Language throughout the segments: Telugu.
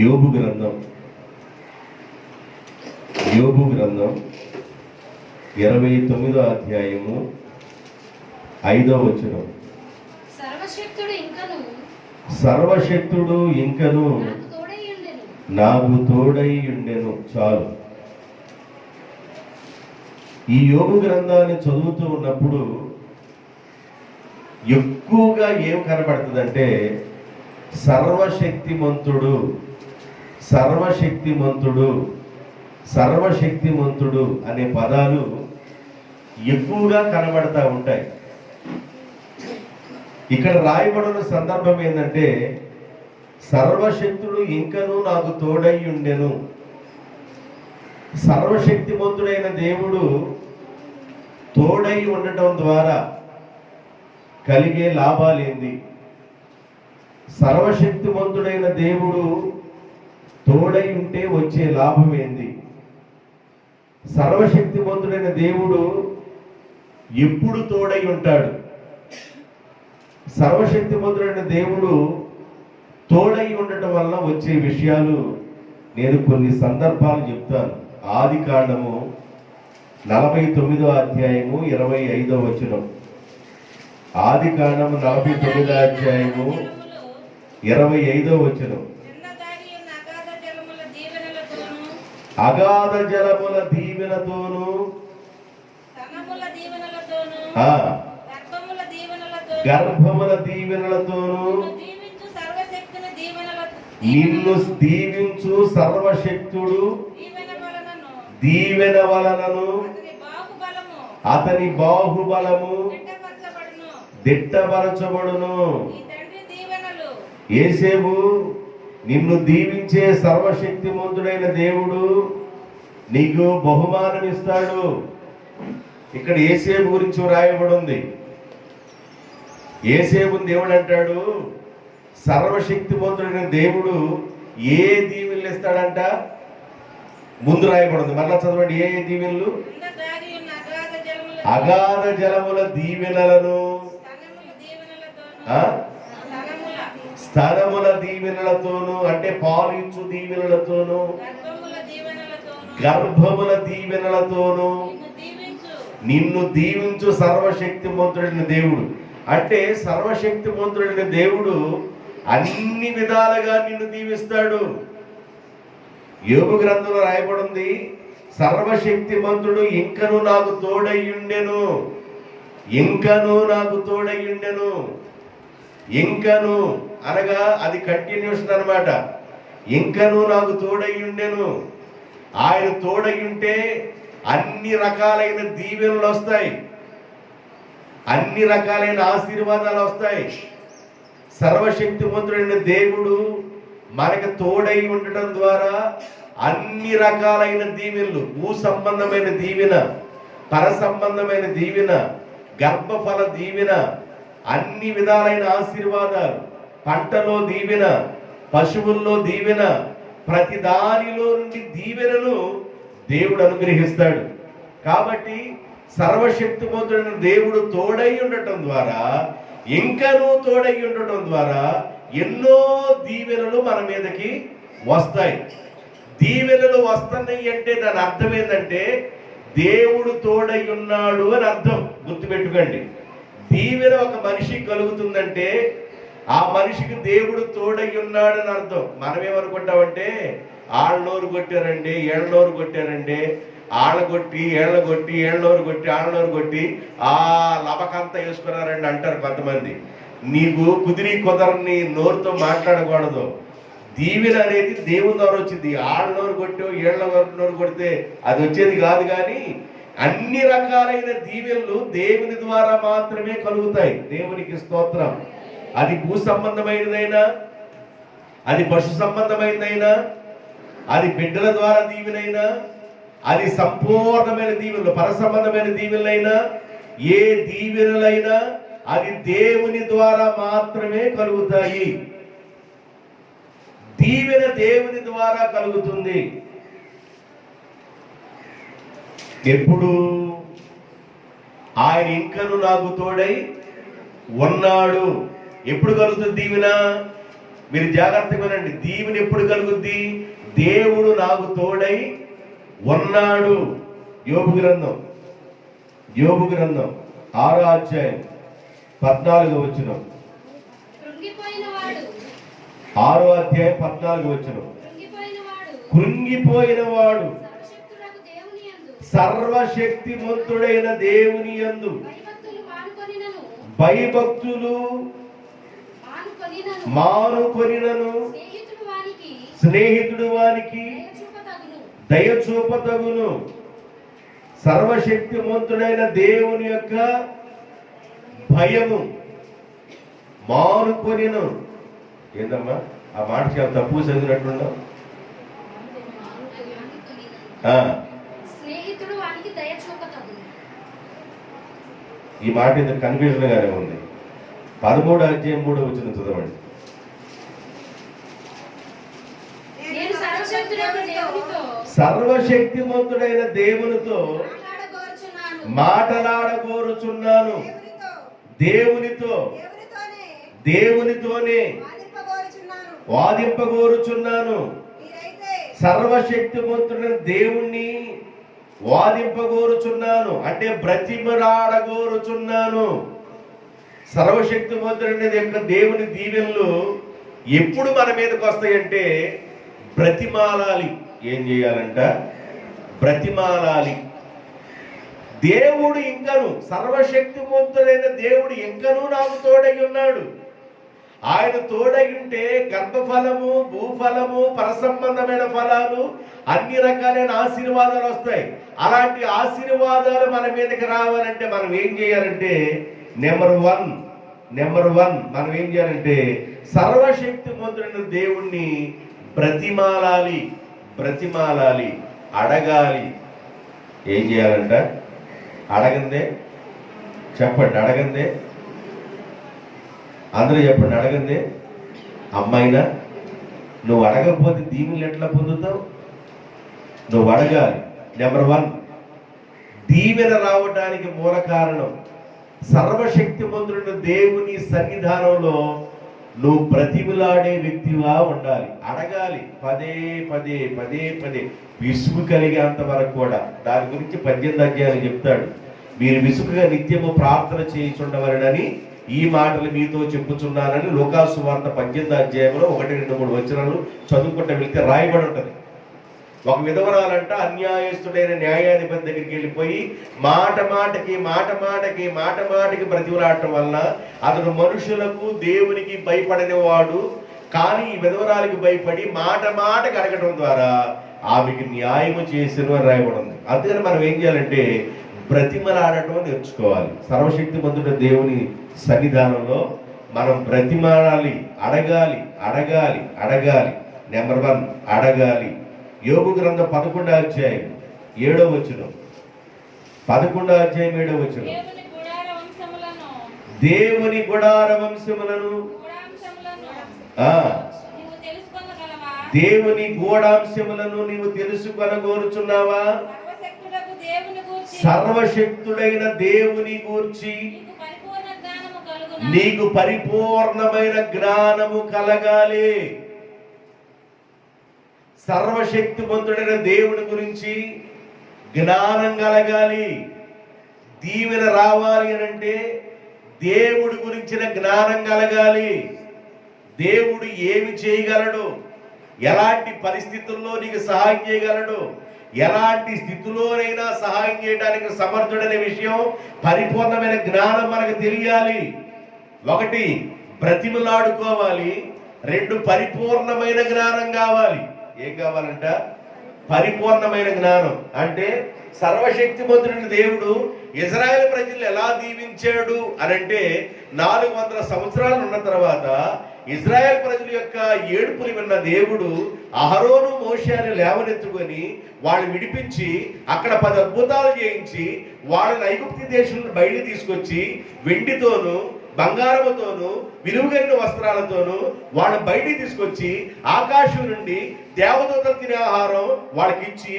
యోబు గ్రంథం 29వ అధ్యాయము 5వ వచనం. సర్వశక్తుడు ఇంకను నాకు తోడై ఉండెను. చాలు. ఈ యోబు గ్రంథాన్ని చదువుతూ ఉన్నప్పుడు ఎక్కువగా ఏం కనబడుతుందంటే సర్వశక్తిమంతుడు సర్వశక్తిమంతుడు సర్వశక్తిమంతుడు అనే పదాలు ఎక్కువగా కనబడతా ఉంటాయి. ఇక్కడ రాయబడిన సందర్భం ఏంటంటే సర్వశక్తుడు ఇంకను నాకు తోడై ఉండెను. సర్వశక్తిమంతుడైన దేవుడు తోడై ఉండటం ద్వారా కలిగే లాభాలేంది? సర్వశక్తిమంతుడైన దేవుడు తోడై ఉంటే వచ్చే లాభం ఏంది? సర్వశక్తిమంతుడైన దేవుడు ఎప్పుడు తోడై ఉంటాడు? సర్వశక్తిమంతుడైన దేవుడు తోడై ఉండటం వల్ల వచ్చే విషయాలు నేను కొన్ని సందర్భాలు చెప్తాను. ఆదికాండము 49వ అధ్యాయము 25వ వచనం. ఆదికాండము 49వ అధ్యాయము 25వ వచనం. అగాధ జలముల దీవెనతోను గర్భముల దీవెనలతోను నిన్ను దీవించు సర్వశక్తుడు దీవెన వలనను అతని బాహుబలము దిట్టపరచబడును. యేసేపు నిన్ను దీవించే సర్వశక్తిమంతుడైన దేవుడు నీకు బహుమానం ఇస్తాడు. ఇక్కడ యేసేపు గురించి రాయబడి ఉంది. యేసేపు దేవుడు అంటాడు, సర్వశక్తిమంతుడైన దేవుడు ఏ దీవెనలు ఇస్తాడంట? ముందు రాయబడింది, మరలా చదవండి. ఏ దీవెనలు? అగాధ జలముల దీవెనలను స్థలముల దీవెనలతోను, అంటే పాలించు దీవెనలతోను గర్భముల దీవెనలతోను నిన్ను దీవించు సర్వశక్తిమంతుడైన దేవుడు. అంటే సర్వశక్తిమంతుడైన దేవుడు అన్ని విధాలుగా నిన్ను దీవిస్తాడు. యోబు గ్రంథంలో రాయబడింది, సర్వశక్తిమంతుడు ఇంకను నాకు తోడయ్యుండెను. ఇంకను నాకు తోడయ్యుండెను. ఇంకను అనగా అది కంటిన్యూషన్ అన్నమాట. ఇంకను నాకు తోడయ్యుండెను. ఆయన తోడయ్యుంటే అన్ని రకాలైన దీవెనలు వస్తాయి, అన్ని రకాలైన ఆశీర్వాదాలు వస్తాయి. సర్వశక్తిమంతుడైన దేవుడు మనకు తోడై ఉండటం ద్వారా అన్ని రకాలైన దీవెనలు, భూ సంబంధమైన దీవెన, పర సంబంధమైన దీవెన, గర్భఫల దీవెన, అన్ని విధాలైన ఆశీర్వాదాలు, పంటలో దీవెన, పశువుల్లో దీవెన, ప్రతి దానిలో నుండి దీవెనలు దేవుడు అనుగ్రహిస్తాడు. కాబట్టి సర్వశక్తిమంతుడైన దేవుడు తోడై ఉండటం ద్వారా, ఇంకనూ తోడై ఉండటం ద్వారా ఎన్నో దీవెనలు మన మీదకి వస్తాయి. దీవెనలు వస్తున్నాయి అంటే దాని అర్థం ఏంటంటే దేవుడు తోడై ఉన్నాడు అని అర్థం. గుర్తుపెట్టుకోండి. దీవెన ఒక మనిషికి కలుగుతుందంటే ఆ మనిషికి దేవుడు తోడై ఉన్నాడు అని అర్థం. మనమేమనుకుంటామంటే ఆళ్ళనోరు కొట్టారండి, ఏళ్ళనోరు కొట్టారండి, ఆళ్ళ కొట్టి ఏళ్ళ కొట్టి ఏళ్ళనోరు కొట్టి ఆళ్ళనోరు కొట్టి ఆ లబకంతా వేసుకున్నారండి అంటారు కొంతమంది. నీకు కుదరని నోరుతో మాట్లాడకూడదు. దీవెన అనేది దేవుని ద్వారా వచ్చింది. ఆళ్ళనోరు కొట్టో ఏళ్ళ నోరు కొడితే అది వచ్చేది కాదు. కానీ అన్ని రకాలైన దీవెనలు దేవుని ద్వారా మాత్రమే కలుగుతాయి. దేవునికి స్తోత్రం. అది భూ సంబంధమైనదైనా, అది పశు సంబంధమైనదైనా, అది బిడ్డల ద్వారా దీవెనైనా, అది సంపూర్ణమైన దీవెనలు, పర సంబంధమైన దీవెనలైనా, ఏ దీవెనలైనా అది దేవుని ద్వారా మాత్రమే కలుగుతాయి. దీవెన దేవుని ద్వారా కలుగుతుంది. ఎప్పుడు? ఆయన ఇంకను నాకు తోడై ఉన్నాడు. ఎప్పుడు కలుగుతుంది దీవెన? మీరు జాగ్రత్తగా వినండి. దీవెన ఎప్పుడు కలుగుద్ది? దేవుడు నాకు తోడై ఉన్నాడు. యోబు గ్రంథం 6వ అధ్యాయం 14వ వచనం. 6వ అధ్యాయం 14వ వచనం. కృంగిపోయిన వాడు సర్వశక్తిమంతుడైన దేవుని యందు భయభక్తులు మానుకొనినను స్నేహితుడు వానికి దయ చూపతగును. సర్వశక్తిమంతుడైన దేవుని యొక్క భయము మానుకొనిను. ఏందమ్మా ఆ మాట చాలా తప్పు చదివినట్లున్నావు. ఈ మాట ఇంత కన్ఫ్యూజన్ గానే ఉంది. 13వ అధ్యాయం 3వ వచనం చదవండి. సర్వశక్తిమంతుడైన దేవునితో మాటలాడగోరుచున్నాను. దేవునితోనే వాదింపగోరుచున్నాను. సర్వశక్తిమంతుడైన దేవుణ్ణి వాదింపగోరుచున్నాను అంటే బ్రతిమలాడగోరుచున్నాను. సర్వశక్తిమంతుడైన యొక్క దేవుని దీవెనలు ఎప్పుడు మన మీదకి వస్తాయంటే బ్రతిమాలాలి. ఏం చేయాలంట? బ్రతిమాలాలి. దేవుడు ఇంకను, సర్వశక్తిమంతుడైన దేవుడు ఇంకను నాకు తోడై ఉన్నాడు. ఆయన తోడై ఉంటే గర్భఫలము, భూఫలము, పరసంబంధమైన ఫలాలు, అన్ని రకాలైన ఆశీర్వాదాలు వస్తాయి. అలాంటి ఆశీర్వాదాలు మన మీదకి రావాలంటే మనం ఏం చేయాలంటే నెంబర్ వన్ మనం ఏం చేయాలంటే సర్వశక్తిమంతుడైన దేవుణ్ణి బ్రతిమాలాలి, అడగాలి. ఏం చేయాలంట? అడగందే చెప్పండి, అడగందే అందరూ చెప్పండి, అడగందే. అమ్మాయినా నువ్వు అడగకపోతే దీవెనలు ఎట్లా పొందుతావు? నువ్వు అడగాలి. నెంబర్ 1 దీవెన రావడానికి మూల కారణం సర్వశక్తిమంతుడైన దేవుని సన్నిధానంలో నువ్వు బ్రతిమిలాడే వ్యక్తిగా ఉండాలి. అడగాలి పదే విసుగు కలిగేంత వరకు కూడా. దాని గురించి 18 అధ్యాయాలు చెప్తాడు. మీరు విసుగుగా నిత్యము ప్రార్థన చేయుచుండవలెనని ఈ మాటలు మీతో చెప్పుచున్నానని లూకాసు వార్త 18 అధ్యాయంలో 1, 2, 3 వచనాలు చదువుకుంటూ వెళ్తే రాయబడి ఉంటది. ఒక విధవరాలంట అన్యాయస్తుడైన న్యాయాధిపతి దగ్గరికి వెళ్ళిపోయి మాట మాటకి బ్రతిమలాడటం వలన అతడు మనుషులకు దేవునికి భయపడని వాడు. కానీ ఈ విధవరాలికి భయపడి మాటకి అడగడం ద్వారా ఆమెకి న్యాయము చేసిన అని రాయబడి ఉంది. అందుకని మనం ఏం చేయాలంటే బ్రతిమలాడటం నేర్చుకోవాలి. సర్వశక్తిమంతుడైన దేవుని సన్నిధానంలో మనం బ్రతిమాడాలి, అడగాలి. నెంబర్ 1 అడగాలి. యోబు గ్రంథం 11వ అధ్యాయం 7వ వచనం. 11వ అధ్యాయం 7వ వచనం. దేవుని గుడార వంశములను దేవుని గూఢాంశములను నీవు తెలుసుకొనగోరుచున్నావా? సర్వశక్తుడైన దేవుని గూర్చి నీకు పరిపూర్ణమైన జ్ఞానము కలగాలి. సర్వశక్తిమంతుడైన దేవుని గురించి జ్ఞానం కలగాలి. దీవెన రావాలి అనంటే దేవుడి గురించిన జ్ఞానం కలగాలి. దేవుడు ఏమి చేయగలడు, ఎలాంటి పరిస్థితుల్లో నీకు సహాయం చేయగలడు, ఎలాంటి స్థితిలోనైనా సహాయం చేయడానికి సమర్థుడనే విషయం పరిపూర్ణమైన జ్ఞానం మనకు తెలియాలి. 1 బ్రతిమలాడుకోవాలి, 2 పరిపూర్ణమైన జ్ఞానం కావాలి. ఏం కావాలంట? పరిపూర్ణమైన జ్ఞానం. అంటే సర్వశక్తిమంతుడైన దేవుడు ఇజ్రాయెల్ ప్రజలు ఎలా దీవించాడు అనంటే 400 సంవత్సరాలు ఉన్న తర్వాత ఇజ్రాయెల్ ప్రజల యొక్క ఏడుపులు విన్న దేవుడు అహరోను మోషేని లేవనెత్తుకొని వాళ్ళు విడిపించి అక్కడ 10 అద్భుతాలు చేయించి వాళ్ళని ఐగుప్తు దేశంలో బయట తీసుకొచ్చి వెండితోనూ బంగారముతోనూ విలువగలిగిన వస్త్రాలతోనూ వాళ్ళ బయటికి తీసుకొచ్చి ఆకాశం నుండి దేవదూతలు తినే ఆహారం వాళ్ళకి ఇచ్చి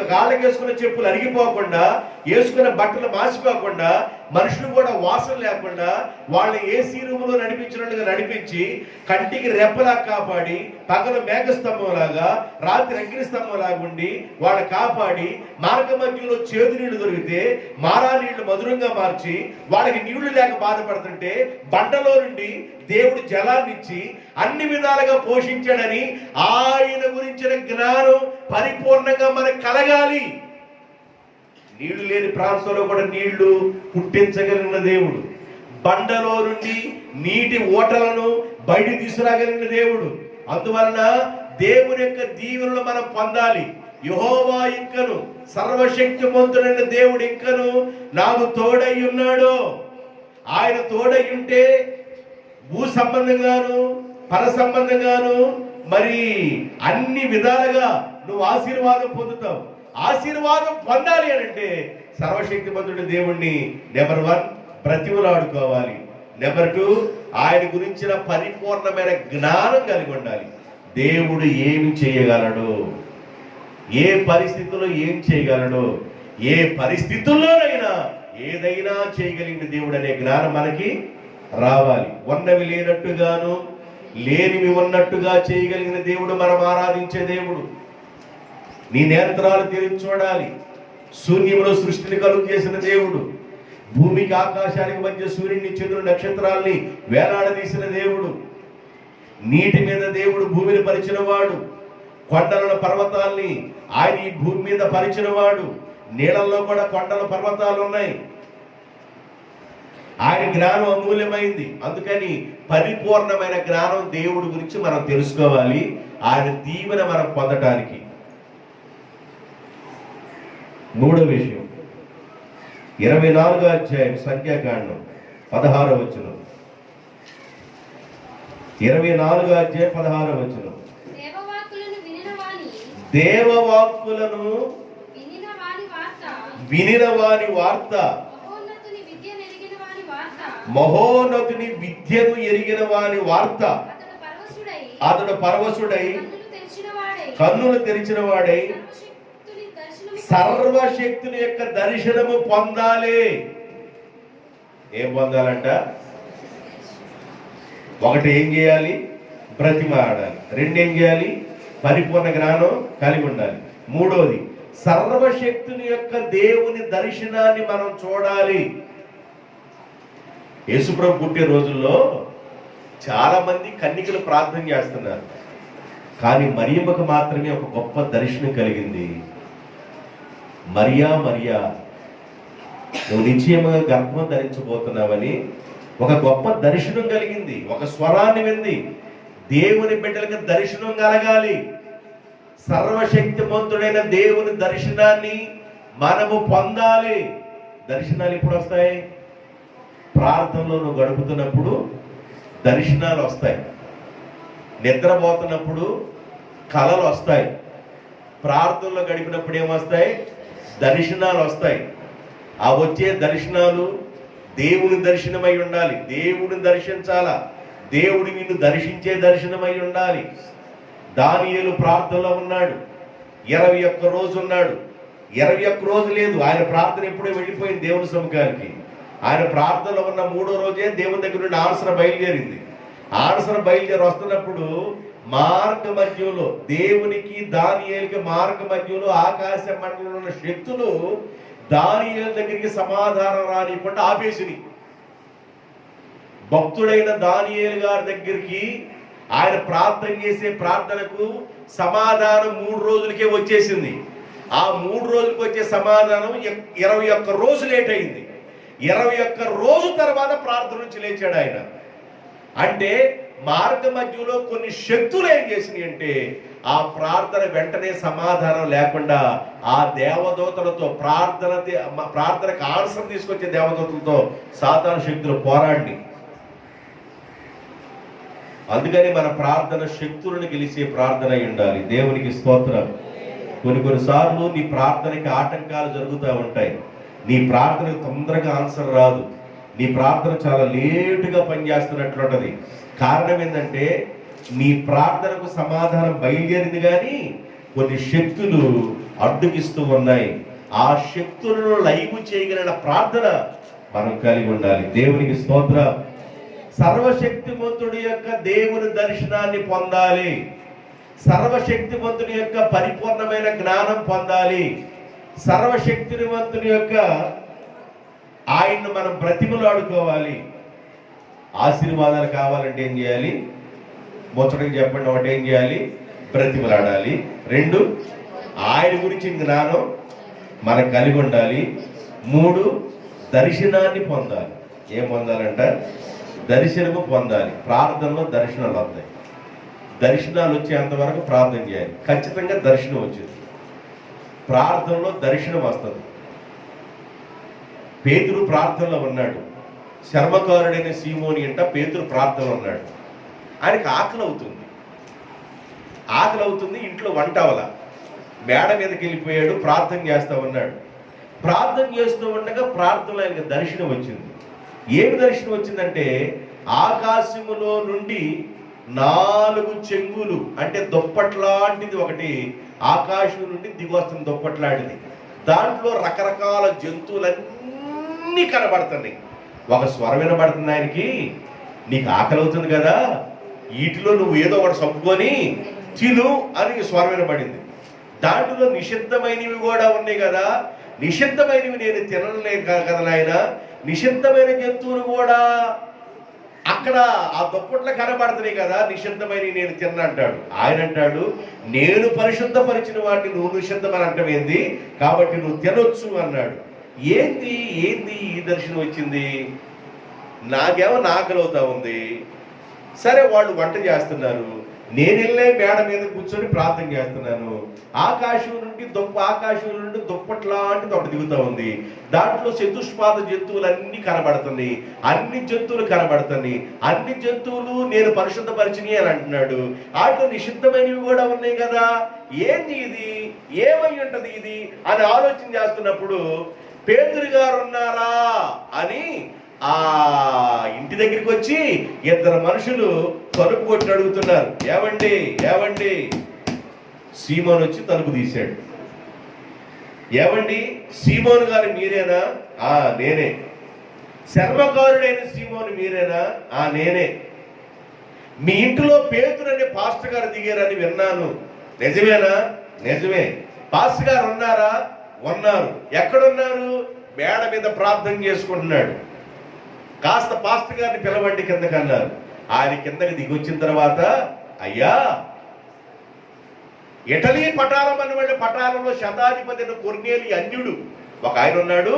కాళ్ళకి వేసుకున్న చెప్పులు అరిగిపోకుండా, వేసుకున్న బట్టలు మాసిపోకుండా మనుషులు కూడా వాసన లేకుండా వాళ్ళ ఏసీ రూములో నడిపించినట్టుగా నడిపించి కంటికి రెప్పలా కాపాడి, పగలు మేఘస్తంభంలాగా రాత్రి అగ్ని స్తంభంలాగా ఉండి వాళ్ళ కాపాడి, మార్గ మధ్యలో చేదు నీళ్లు దొరికితే మారా నీళ్లు మధురంగా మార్చి వాళ్ళకి నీళ్లు లేక బాధపడుతుంటే బండలో నుండి దేవుడు జలాన్ని ఇచ్చి అన్ని విధాలుగా పోషించాడని ఆయన గురించిన జ్ఞానం పరిపూర్ణంగా మనకు కలగాలి. నీళ్లు లేని ప్రాంతంలో కూడా నీళ్లు పుట్టించగలిగిన దేవుడు, బండలో నుండి నీటి ఓటలను బయట తీసుకురాగలిగిన దేవుడు. అందువలన దేవుని యొక్క దీవెనలు మనం పొందాలి. యెహోవా ఇంకను సర్వశక్తిమంతుడైన దేవుడు ఇంకను నాకు తోడై ఉన్నాడు. ఆయన తోడై ఉంటే భూ సంబంధంగాను పర సంబంధంగాను మరి అన్ని విధాలుగా నువ్వు ఆశీర్వాదం పొందుతావు. ఆశీర్వాదం పొందాలి అని అంటే సర్వశక్తిమంతుడి దేవుణ్ణి నెంబర్ 1 బ్రతిమలాడుకోవాలి. నెంబర్ 2 ఆయన గురించిన పరిపూర్ణమైన జ్ఞానం కలిగి ఉండాలి. దేవుడు ఏమి చేయగలడు, ఏ పరిస్థితుల్లో ఏం చేయగలడు, ఏ పరిస్థితుల్లోనైనా ఏదైనా చేయగలిగిన దేవుడు అనే జ్ఞానం మనకి రావాలి. ఉన్నవి లేనట్టుగాను లేనివి ఉన్నట్టుగా చేయగలిగిన దేవుడు మనం ఆరాధించే దేవుడు. నీ నేత్రాలు తెరిచి చూడాలి. శూన్యంలో సృష్టిని కలుగు చేసిన దేవుడు, భూమికి ఆకాశానికి మధ్య సూర్యుని చంద్రుని నక్షత్రాల్ని వేలాడదీసిన దేవుడు, నీటి మీద దేవుడు భూమిని పరిచిన వాడు, కొండలను పర్వతాల్ని ఆయన ఈ భూమి మీద పరిచిన వాడు, నీళ్ళల్లో కూడా కొండల పర్వతాలు ఉన్నాయి. ఆయన జ్ఞానం అమూల్యమైంది. అందుకని పరిపూర్ణమైన జ్ఞానం దేవుడి గురించి మనం తెలుసుకోవాలి, ఆయన దీవెన మనం పొందటానికి. మూడో విషయం 24వ అధ్యాయం సంఖ్యాకాండం 16వ వచనం. 24వ అధ్యాయం 16వ వచనం. దేవవాక్కులను వినిన వాని వార్త, మహోన్నతుని విద్యను ఎరిగిన వాని వార్త. అతడు పరవశుడై కన్నులు తెరిచిన వాడై సర్వశక్తుని యొక్క దర్శనము పొందాలి. ఏం పొందాలంట? 1 ఏం చేయాలి? బ్రతిమాడాలి. 2 ఏం చేయాలి? పరిపూర్ణ జ్ఞానం కలిగి ఉండాలి. 3వది సర్వశక్తుని యొక్క దేవుని దర్శనాన్ని మనం చూడాలి. యేసుప్రభు పుట్టే రోజుల్లో చాలా మంది కన్నికలు ప్రార్థన చేస్తున్నారు, కానీ మరియమ్మకు మాత్రమే ఒక గొప్ప దర్శనం కలిగింది. మరియా మరియా, నువ్వు నిశ్చయముగా గర్భం ధరించబోతున్నావని ఒక గొప్ప దర్శనం కలిగింది. ఒక స్వరాన్ని వింది. దేవుని బిడ్డలకు దర్శనం కలగాలి. సర్వశక్తిమంతుడైన దేవుని దర్శనాన్ని మనము పొందాలి. దర్శనాలు ఎప్పుడు వస్తాయి? ప్రార్థనలో నువ్వు గడుపుతున్నప్పుడు దర్శనాలు వస్తాయి. నిద్రపోతున్నప్పుడు కలలు వస్తాయి. ప్రార్థనలో గడిపినప్పుడు ఏమొస్తాయి? దర్శనాలు వస్తాయి. ఆ వచ్చే దర్శనాలు దేవుని దర్శనమై ఉండాలి. దేవుడిని దర్శించాలా, దేవుడు నిన్ను దర్శించే దర్శనమై ఉండాలి. దానియేలు ప్రార్థనలో ఉన్నాడు, 21 రోజు ఉన్నాడు. 21 రోజు లేదు, ఆయన ప్రార్థన ఎప్పుడూ వెళ్ళిపోయింది దేవుని సముఖానికి. ఆయన ప్రార్థనలో ఉన్న 3వ రోజే దేవుని దగ్గర నుండి ఆన్సర్ బయలుదేరింది. ఆన్సర్ బయలుదేరి వస్తున్నప్పుడు మార్గ మధ్యంలో దేవునికి దానియేలుకి మార్గ మధ్యంలో ఆకాశ మండలంలో ఉన్న శక్తులు దానియేలు దగ్గరికి సమాధానం రానివ్వకుండా ఆపేసిని. భక్తుడైన దానియేలు గారి దగ్గరికి ఆయన ప్రార్థన చేసే ప్రార్థనకు సమాధానం 3 రోజులకే వచ్చేసింది. ఆ 3 రోజులకు వచ్చే సమాధానం 21 రోజు లేట్ అయింది. 21 రోజు తర్వాత ప్రార్థన నుంచి లేచాడు ఆయన. అంటే మార్గ మధ్యలో కొన్ని శక్తులు ఏం చేసినాయి అంటే ఆ ప్రార్థన వెంటనే సమాధానం లేకుండా ఆ దేవదూతలతో ప్రార్థనకు ఆన్సర్ తీసుకొచ్చే దేవదూతలతో సాతాను శక్తులు పోరాడి. అందుకని మన ప్రార్థన శక్తులను గెలిచే ప్రార్థన అయి ఉండాలి. దేవునికి స్తోత్రం. కొన్నిసార్లు నీ ప్రార్థనకి ఆటంకాలు జరుగుతూ ఉంటాయి. నీ ప్రార్థనకు తొందరగా ఆన్సర్ రాదు. నీ ప్రార్థన చాలా లేటుగా పనిచేస్తున్నట్లుంటది. కారణం ఏంటంటే నీ ప్రార్థనకు సమాధానం బయలుదేరింది, కానీ కొన్ని శక్తులు అడ్డుకిస్తూ ఉన్నాయి. ఆ శక్తులను లైవ్ చేయగలిగిన ప్రార్థన మనం కలిగి ఉండాలి. దేవునికి స్తోత్రం. సర్వశక్తిమంతుడి యొక్క దేవుని దర్శనాన్ని పొందాలి. సర్వశక్తిమంతుని యొక్క పరిపూర్ణమైన జ్ఞానం పొందాలి. సర్వశక్తివంతుని యొక్క ఆయన్ను మనం బ్రతిమలాడుకోవాలి. ఆశీర్వాదాలు కావాలంటే ఏం చేయాలి? ముచ్చటకి చెప్పండి. ఒకటి, ఏం చేయాలి? బ్రతిమలాడాలి. 2, ఆయన గురించి జ్ఞానం మనం కలిగి ఉండాలి. 3, దర్శనాన్ని పొందాలి. ఏం పొందాలంట? దర్శనము పొందాలి. ప్రార్థనలో దర్శనాలు వస్తాయి. దర్శనాలు వచ్చేంత వరకు ప్రార్థన చేయాలి. ఖచ్చితంగా దర్శనం వచ్చింది. ప్రార్థనలో దర్శనం వస్తుంది. పేతురు ప్రార్థనలో ఉన్నాడు. శర్మకారుడైన సీమోని అంట పేతురు ప్రార్థనలో ఉన్నాడు. ఆయనకి ఆకలి అవుతుంది. ఇంట్లో వంట అవల. మేడ మీదకి వెళ్ళిపోయాడు. ప్రార్థన చేస్తా ఉన్నాడు. ప్రార్థన చేస్తూ ఉండగా ప్రార్థనలో ఆయనకి దర్శనం వచ్చింది. ఏమి దర్శనం వచ్చిందంటే, ఆకాశములో నుండి 4 చెంగులు అంటే దుప్పట్లాంటిది ఒకటి ఆకాశం నుండి దిగొస్తుంది. దుప్పట్లాంటిది. దాంట్లో రకరకాల జంతువులన్నీ కనబడుతున్నాయి. ఒక స్వరం వినబడుతుంది ఆయనకి, నీకు ఆకలి అవుతుంది కదా, వీటిలో నువ్వు ఏదో ఒకటి సబ్బుకొని తిను అని స్వరం వినబడింది. దాంట్లో నిషిద్ధమైనవి కూడా ఉన్నాయి కదా, నిషిద్ధమైనవి నేను తినలేదు కదా నాయన, నిషిద్ధమైన జంతువులు కూడా అక్కడ ఆ దుప్పట్లో కనబడుతున్నాయి కదా, నిషిద్ధమైనవి నేను తిన్నా అంటాడు. ఆయన అంటాడు, నేను పరిశుద్ధపరిచిన వాటిని నువ్వు నిషిద్ధమని అంటమేంది, కాబట్టి నువ్వు తినొచ్చు అన్నాడు. ఏంది ఈ దర్శనం వచ్చింది? నాకేమో ఆకలవుతా ఉంది. సరే, వాళ్ళు వంట చేస్తున్నారు, నేను వెళ్ళే మేడ మీద కూర్చొని ప్రార్థన చేస్తున్నాను. ఆకాశం నుండి దుప్పట్లాంటిది ఒకటి దిగుతా ఉంది. దాంట్లో చతుష్పాద జంతువులన్నీ కనబడుతున్నాయి. అన్ని జంతువులు కనబడుతున్నాయి. అన్ని జంతువులు నేను పరిశుద్ధపరిచిని అని అంటున్నాడు. వాటిలో నిషిద్ధమైనవి కూడా ఉన్నాయి కదా, ఏంది ఇది, ఏమై ఉంటది ఇది అని ఆలోచన చేస్తున్నప్పుడు పేతురు గారు ఉన్నారా అని ఆ ఇంటి దగ్గరికి వచ్చి 2 మనుషులు తలుపు కొట్టి అడుగుతున్నారు, ఏవండి. సీమోను వచ్చి తలుపు తీశాడు. ఏవండి, సీమోను గారు మీరేనా? నేనే. శర్మకారుడైన సీమోను మీరేనా? నేనే. మీ ఇంట్లో పేతురు అనే పాస్టర్ గారు దిగారని విన్నాను, నిజమేనా? నిజమే. పాస్టర్ గారు ఉన్నారా? ఉన్నారు. ఎక్కడున్నారు? మేడ మీద ప్రార్థన చేసుకుంటున్నాడు. కాస్త పాస్టర్ గారిని పిలవండి కిందకి అన్నారు. ఆయన కిందకి దిగొచ్చిన తర్వాత, అయ్యా, ఇటలీ పటాలం అనే పటాలంలో శతాధిపతి కొర్నేలి అన్యుడు ఒక ఆయన ఉన్నాడు.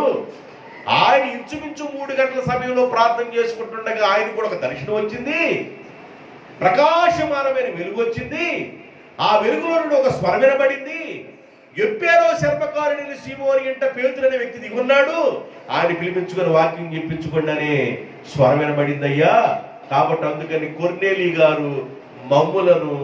ఆయన ఇంచుమించు 3 గంటల సమయంలో ప్రార్థన చేసుకుంటుండగా ఆయన కూడా ఒక దర్శనం వచ్చింది. ప్రకాశమానమైన వెలుగు వచ్చింది. ఆ వెలుగులో నుండి ఒక స్వరం వినబడింది. ఎప్పేరో శర్మకారుడైన సీమోని ఇంట పేతురు అనే వ్యక్తి దిగున్నాడు, ఆయన పిలిపించుకొని వాక్యం చెప్పించుకోండి అనే స్వరం వినబడింది అయ్యా. కాబట్టి అందుకని కొర్నేలి గారు మమ్ములను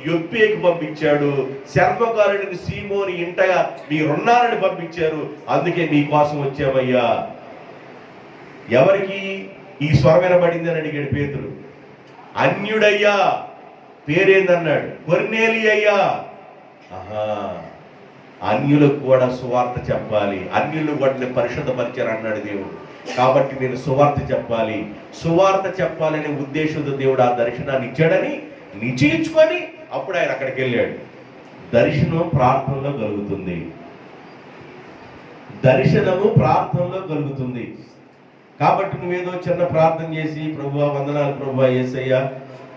యొప్పేకి పంపించాడు. శర్మకారుడైన సీమోని ఇంటగా మీరున్నారని పంపించారు. అందుకే మీకోసం వచ్చామయ్యా. ఎవరికి ఈ స్వరం వినబడింది అని అడిగాడు పేతురు. అన్యుడయ్యా. పేరేందన్నాడు? కొర్నేలి అయ్యా. అన్యులకు కూడా సువార్త చెప్పాలి, అన్యులు కూడా నేను పరిశుద్ధపరిచారు అన్నాడు దేవుడు. కాబట్టి నేను సువార్త చెప్పాలనే ఉద్దేశంతో దేవుడు ఆ దర్శనాన్ని ఇచ్చాడని నిశ్చయించుకొని అప్పుడు ఆయన అక్కడికి వెళ్ళాడు. దర్శనం ప్రార్థనలో కలుగుతుంది. కాబట్టి నువ్వేదో చిన్న ప్రార్థన చేసి, ప్రభువా వందనాలు ప్రభువా యేసయ్యా,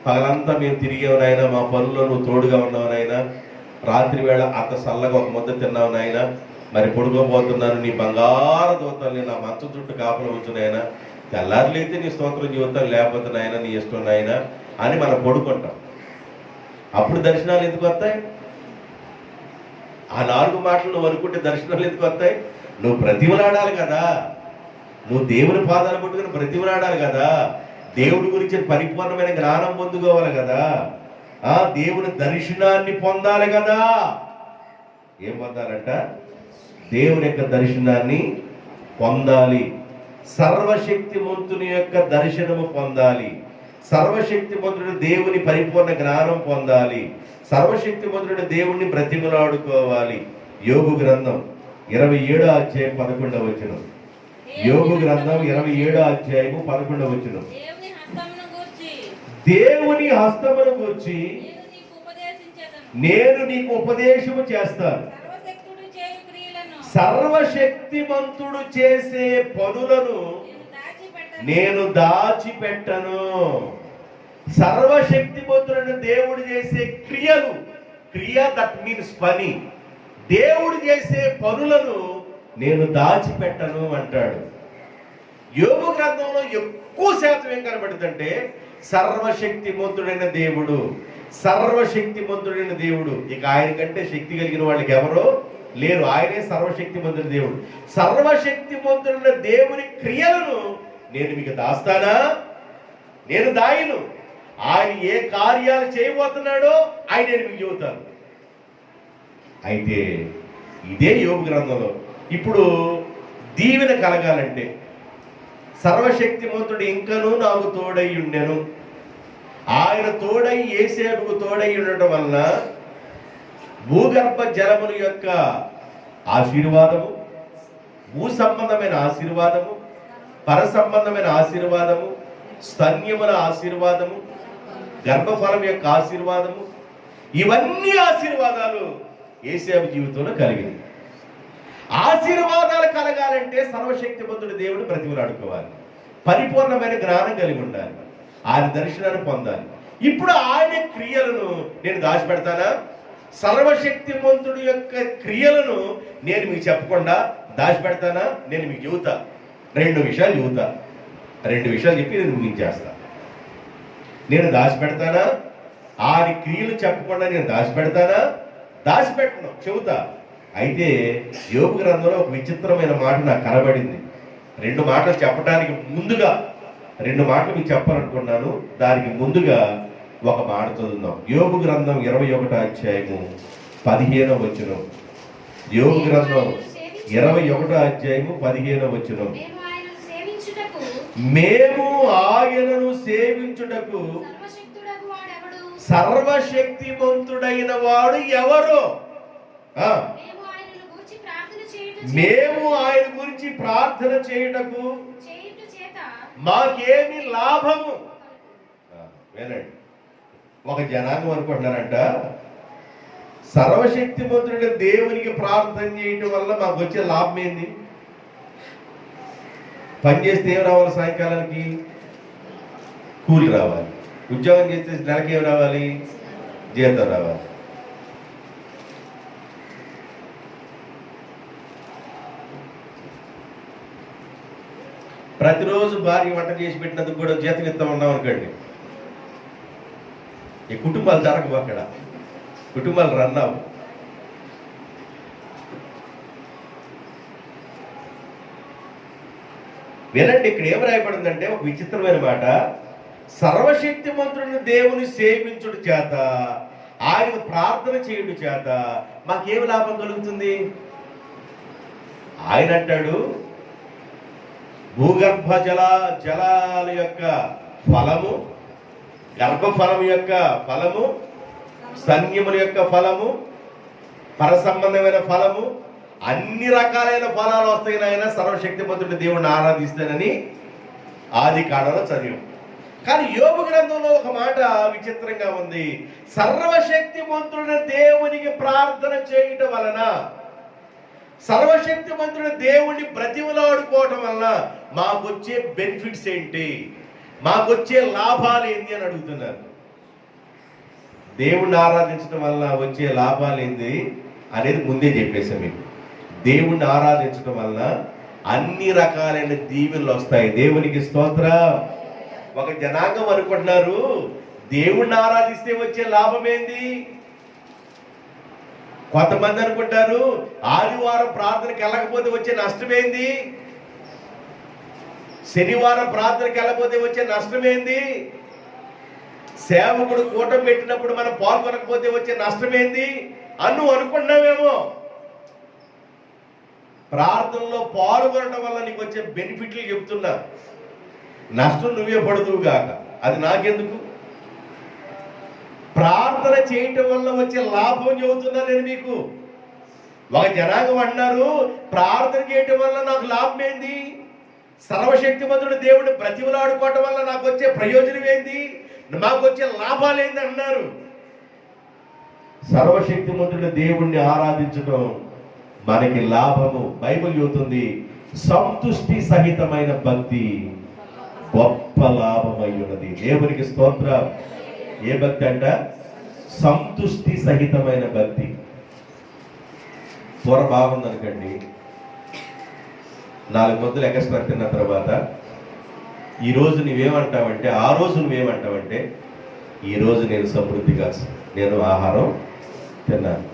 పగలంతా మేము తిరిగావు నాయన, మా పనుల్లో నువ్వు తోడుగా ఉన్నావు నాయన, రాత్రి వేళ అంత చల్లగా ఒక ముద్ద తిన్నావు నాయన, మరి పడుకోబోతున్నాను, నీ బంగారు దూతల్ని నా మంచం చుట్టూ కాపలు ఉంచు నాయన, తెల్లారులైతే నీ స్తోత్రం జీవితం, లేకపోతే నాయన నీ ఇష్టం నాయన అని మనం పడుకుంటాం. అప్పుడు దర్శనాలు ఎందుకు వస్తాయి? ఆ 4 మాటలు నువ్వు అనుకుంటే దర్శనాలు ఎందుకు వస్తాయి? నువ్వు బ్రతిమలాడాలి కదా, నువ్వు దేవుని పాదాలు పట్టుకుని బ్రతిమలాడాలి కదా, దేవుడి గురించి పరిపూర్ణమైన జ్ఞానం పొందుకోవాలి కదా, దేవుని దర్శనాన్ని పొందాలి కదా. ఏం పొందాలంట? దేవుని యొక్క దర్శనాన్ని పొందాలి. సర్వశక్తిమంతుని యొక్క దర్శనము పొందాలి. సర్వశక్తిమంతుడు దేవుని పరిపూర్ణ జ్ఞానం పొందాలి. సర్వశక్తిమంతుడు దేవుణ్ణి బ్రతిమలాడుకోవాలి. యోగు గ్రంథం 27వ అధ్యాయం 11వ వచనం. యోబు గ్రంథం 27వ అధ్యాయము 11వ వచనం. దేవుని హస్తమును గూర్చి నేను నీకు ఉపదేశము చేస్తాను, సర్వశక్తిమంతుడు చేసే పనులను నేను దాచిపెట్టను. సర్వశక్తిమంతుడైన దేవుడు చేసే క్రియలు, దట్ మీన్స్ పని, దేవుడు చేసే పనులను నేను దాచిపెట్టను అంటాడు. యోబు గ్రంథంలో ఎక్కువ శాతం ఏం కనబడుతుందంటే సర్వశక్తిమంతుడైన దేవుడు, సర్వశక్తిమంతుడైన దేవుడు. ఇక ఆయన కంటే శక్తి కలిగిన వాళ్ళకి ఎవరో లేరు. ఆయనే సర్వశక్తిమంతుడి దేవుడు. సర్వశక్తిమంతుడైన దేవుని క్రియలను నేను మీకు దాస్తానా? నేను దాయను. ఆయన ఏ కార్యాలు చేయబోతున్నాడో ఆయన నేను మీకు చెబుతాను. అయితే ఇదే యోబు గ్రంథంలో ఇప్పుడు దీవెన కలగాలంటే సర్వశక్తిమంతుడు ఇంకనూ నాకు తోడై ఉండెను. ఆయన తోడై యేసేపుకు తోడై ఉండటం వలన భూగర్భ జలముల యొక్క ఆశీర్వాదము, భూ సంబంధమైన ఆశీర్వాదము, పర సంబంధమైన ఆశీర్వాదము, స్తన్యముల ఆశీర్వాదము, గర్భఫలం యొక్క ఆశీర్వాదము, ఇవన్నీ ఆశీర్వాదాలు యేసేపు జీవితంలో కలిగింది. ఆశీర్వాదాలు కలగాలంటే సర్వశక్తిమంతుడి దేవుడు బ్రతిమలాడుకోవాలి, పరిపూర్ణమైన జ్ఞానం కలిగి ఉండాలి, ఆయన దర్శనాన్ని పొందాలి. ఇప్పుడు ఆయన క్రియలను నేను దాచిపెడతానా? సర్వశక్తిమంతుడి యొక్క క్రియలను నేను మీకు చెప్పకుండా దాచిపెడతానా? నేను మీకు చెబుతా. 2 విషయాలు చెబుతా. 2 విషయాలు చెప్పి నేను ముగించేస్తా. నేను దాచిపెడతానా? ఆయన క్రియలు చెప్పకుండా నేను దాచిపెడతానా? దాచిపెట్టను, చెబుతా. అయితే యోబు గ్రంథంలో ఒక విచిత్రమైన మాట నాకు కనబడింది. 2 మాటలు చెప్పడానికి ముందుగా 2 మాటలు మీకు చెప్పాలనుకున్నాను. దానికి ముందుగా ఒక మాట చదువుదాం. యోబు గ్రంథం 21వ అధ్యాయము 15వ వచనం. యోబు గ్రంథం 21వ అధ్యాయము 15వ వచనం. మేము ఆయనను సేవించుటకు సర్వశక్తిమంతుడైన వాడు ఎవరు? మేము ఆయన గురించి ప్రార్థన చేయుటకు మాకేమి లాభము? వినండి, ఒక జనాంగం అనుకుంటున్నారంట సర్వశక్తిమంతుడైన దేవునికి ప్రార్థన చేయటం వల్ల మాకు వచ్చే లాభం ఏంది? పని చేస్తే ఏం రావాలి? సాయంకాలానికి కూలి రావాలి. ఉద్యోగం చేస్తే నెలకి ఏం రావాలి? జీతం రావాలి. ప్రతిరోజు భార్య వంట చేసి పెట్టినందుకు కూడా జీతం ఇస్తా ఉన్నాం అనుకోండి, ఈ కుటుంబాలు జరగవు, అక్కడ కుటుంబాలు రన్ అవ్వు. వినండి, ఇక్కడ ఏం రాయబడిందంటే ఒక విచిత్రమైన మాట. సర్వశక్తిమంతుడిని దేవుని సేవించుడు చేత, ఆయన ప్రార్థన చేయుడు చేత మాకేమి లాభం కలుగుతుంది? ఆయన అంటాడు భూగర్భ జలాల యొక్క ఫలము, గర్భఫలం యొక్క ఫలము, స్తన్యముల యొక్క ఫలము, పర సంబంధమైన ఫలము, అన్ని రకాలైన ఫలాలు వస్తాయి నాయన సర్వశక్తిమంతుడి దేవుడిని ఆరాధిస్తానని ఆది కాండంలో చదివాం. కానీ యోబు గ్రంథంలో ఒక మాట విచిత్రంగా ఉంది. సర్వశక్తిమంతుడి దేవునికి ప్రార్థన చేయటం వలన, సర్వశక్తిమంతుడి దేవుణ్ణి బ్రతిమలాడుకోవటం వలన మాకొచ్చే బెనిఫిట్స్ ఏంటి, మాకొచ్చే లాభాలు ఏంటి అని అడుగుతున్నారు. దేవుణ్ణి ఆరాధించడం వలన వచ్చే లాభాలు ఏంటి అనేది ముందే చెప్పేశాం మీకు. దేవుణ్ణి ఆరాధించడం వలన అన్ని రకాలైన దీవెనలు వస్తాయి. దేవునికి స్తోత్రం. ఒక జనాంగం అనుకుంటున్నారు దేవుణ్ణి ఆరాధిస్తే వచ్చే లాభం ఏంది? కొంతమంది అనుకుంటారు ఆదివారం ప్రార్థనకి వెళ్ళకపోతే వచ్చే నష్టమేంది, శనివారం ప్రార్థనకి వెళ్ళకపోతే వచ్చే నష్టమేంది, సేవకుడు కూటమి పెట్టినప్పుడు మనం పాల్గొనకపోతే వచ్చే నష్టమేంది అను అనుకున్నామేమో. ప్రార్థనలో పాల్గొనడం వల్ల నీకు వచ్చే బెనిఫిట్లు చెప్తున్నా. నష్టం నువ్వే పడుతువు కాక, అది నాకెందుకు? ప్రార్థన చేయటం వల్ల వచ్చే లాభం చెబుతున్నా నేను మీకు. ఒక జనాంగం అన్నారు ప్రార్థన చేయటం వల్ల నాకు లాభం ఏంది? సర్వశక్తిమంతుడు దేవుడిని బ్రతిమలాడుకోవటం వల్ల నాకు వచ్చే ప్రయోజనం ఏంది, మాకు వచ్చే లాభాలు ఏంది అన్నారు. సర్వశక్తిమంతుడు దేవుణ్ణి ఆరాధించడం మనకి లాభము. బైబిల్ చెబుతుంది, సంతుష్టి సహితమైన భక్తి గొప్ప లాభమై ఉన్నది. దేవునికి స్తోత్రం. ఏ భక్తి అంట? సంతుష్టి సహితమైన భక్తి. కూర బాగుందనుకోండి, 4 ముద్దలు ఎక్స్ట్రా తిన్న తర్వాత ఈరోజు నువ్వేమంటావంటే, ఆ రోజు నువ్వేమంటావంటే, ఈరోజు నేను సమృద్ధిగా నేను ఆహారం తిన్నాను,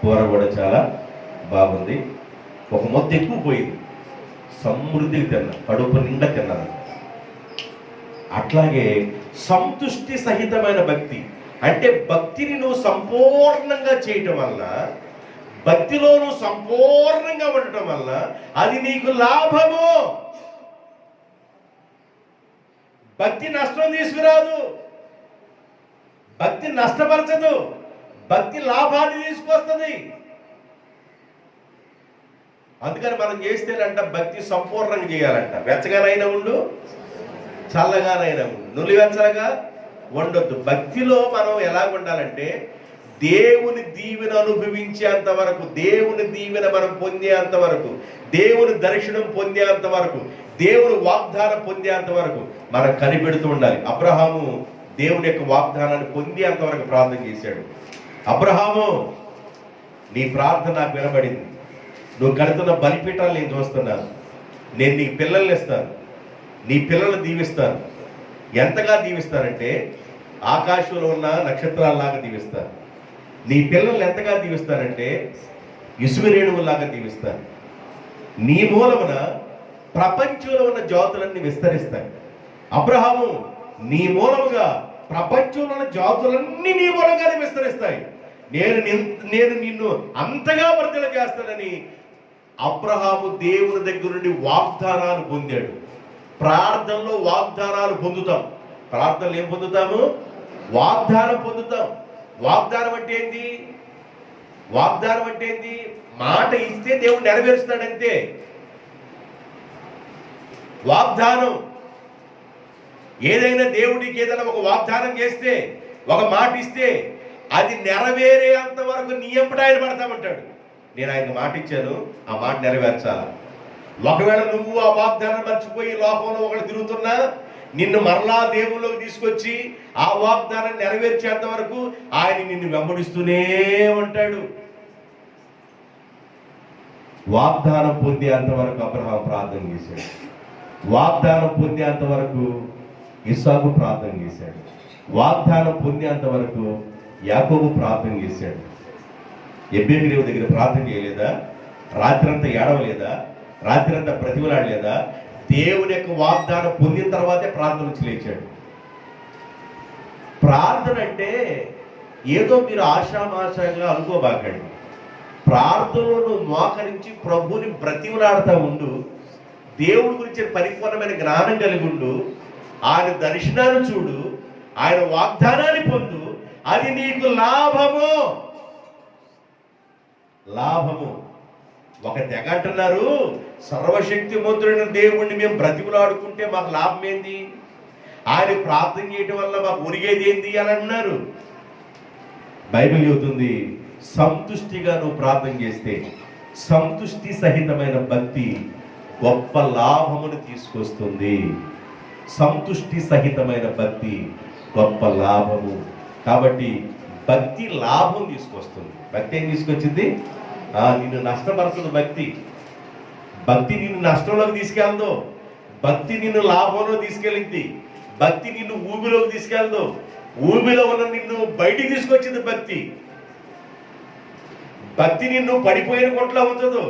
కూర కూడా చాలా బాగుంది, ఒక ముద్ద ఎక్కువ పోయింది, సమృద్ధిగా తిన్నా, కడుపు నిండా తిన్నాను. అట్లాగే సంతుష్టి సహితమైన భక్తి అంటే భక్తిని నువ్వు సంపూర్ణంగా చేయటం వల్ల, భక్తిలో నువ్వు సంపూర్ణంగా ఉండటం వల్ల అది నీకు లాభము. భక్తి నష్టం తీసుకురాదు, భక్తి నష్టపరచదు, భక్తి లాభాన్ని తీసుకొస్తుంది. అందుకని మనం చేస్తేనంట భక్తి సంపూర్ణంగా చేయాలంట. వెచ్చగానైనా ఉండు, చల్లగానైనా ఉండు, నులివెచ్చగా ఉండొద్దు. భక్తిలో మనం ఎలా ఉండాలంటే, దేవుని దీవెన అనుభవించేంత వరకు, దేవుని దీవెన మనం పొందేంత వరకు, దేవుని దర్శనం పొందేంత వరకు, దేవుని వాగ్దానం పొందేంత వరకు మనం కనిపెడుతూ ఉండాలి. అబ్రహాము దేవుని యొక్క వాగ్దానాన్ని పొందేంత వరకు ప్రార్థన చేశాడు. అబ్రహాము, నీ ప్రార్థన నాకు వినబడింది, నువ్వు కడుతున్న బలిపీఠాలు నేను చూస్తున్నాను, నేను నీకు పిల్లల్ని ఇస్తాను, నీ పిల్లల్ని దీవిస్తాను. ఎంతగా దీవిస్తానంటే ఆకాశంలో ఉన్న నక్షత్రాలలాగా దీవిస్తాను. నీ పిల్లల్ని ఎంతగా దీవిస్తానంటే ఇసుక రేణువులాగా దీవిస్తాను. నీ మూలమున ప్రపంచంలో ఉన్న జాతులన్నీ విస్తరిస్తాయి. అబ్రహాము, నీ మూలముగా ప్రపంచంలో ఉన్న జాతులన్నీ నీ మూలంగానే విస్తరిస్తాయి. నేను నిన్ను అంతగా వర్ధన చేస్తానని అబ్రహాము దేవుని దగ్గర నుండి వాగ్దానాలు పొందాడు. ప్రార్థనలో వాగ్దానాలు పొందుతాం. ప్రార్థనలు ఏం పొందుతాము? వాగ్దానం పొందుతాం. వాగ్దానం అంటే ఏంది? వాగ్దానం అంటే ఏంది? మాట ఇస్తే దేవుడు నెరవేరుస్తాడంతే. వాగ్దానం ఏదైనా, దేవుడికి ఏదైనా ఒక వాగ్దానం చేస్తే, ఒక మాట ఇస్తే అది నెరవేరేంత వరకు నీ ఎంబట ఆయన పడతామంటాడు. నేను ఆయనకు మాట ఇచ్చాను, ఆ మాట నెరవేర్చాలా. ఒకవేళ నువ్వు ఆ వాగ్దానం మర్చిపోయి లోకంలో ఒకటి తిరుగుతున్నా, నిన్ను మరలా దేవుళ్ళలోకి తీసుకొచ్చి ఆ వాగ్దానం నెరవేర్చేంత వరకు ఆయన నిన్ను వెంబడిస్తూనే ఉంటాడు. వాగ్దానం పొందేంత వరకు అబ్రహాం ప్రార్థన చేశాడు. వాగ్దానం పొందేంత వరకు ఇస్సాకు ప్రార్థన చేశాడు. వాగ్దానం పొందేంత వరకు యాకోబు ప్రార్థన చేశాడు. ఎబ్బేమిరేవు దగ్గర ప్రార్థన చేయలేదా? రాత్రంతా ఏడవలేదా? రాత్రంతా ప్రతిమలాడలేదా? దేవుని యొక్క వాగ్దానం పొందిన తర్వాతే ప్రార్థన వచ్చి లేచాడు. ప్రార్థన అంటే ఏదో మీరు ఆశామాషంగా అనుకోబాకండి. ప్రార్థనను మోకరించి ప్రభుని బ్రతిమలాడుతూ ఉండు. దేవుడి గురించి పరిపూర్ణమైన జ్ఞానం కలిగి ఉండు. ఆయన దర్శనాన్ని చూడు, ఆయన వాగ్దానాన్ని పొందు. అది నీకు లాభము. లాభము. ఒక తెగ అంటున్నారు, సర్వశక్తిమంతుడైన దేవుణ్ణి మేము బ్రతిమలాడుకుంటే మాకు లాభం ఏంది, ఆయన ప్రార్థన చేయటం వల్ల మాకు ఒరిగేది ఏంది అని అంటున్నారు. బైబిల్ చెబుతుంది, సంతుష్టిగా నువ్వు ప్రార్థన చేస్తే, సంతుష్టి సహితమైన భక్తి గొప్ప లాభమును తీసుకొస్తుంది. సంతుష్టి సహితమైన భక్తి గొప్ప లాభము. కాబట్టి భక్తి లాభం తీసుకొస్తుంది. భక్తి ఏం తీసుకొచ్చింది? నిన్ను నష్టపరచదు భక్తి. భక్తి నిన్ను నష్టంలోకి తీసుకెళ్దు, భక్తి నిన్ను లాభంలో తీసుకెళ్ళింది. భక్తి నిన్ను ఊబిలోకి తీసుకెళ్దు, ఊబిలో ఉన్న నిన్ను బయటికి తీసుకొచ్చింది భక్తి. భక్తి నిన్ను పడిపోయిన గుంట్లో ఉంచదు,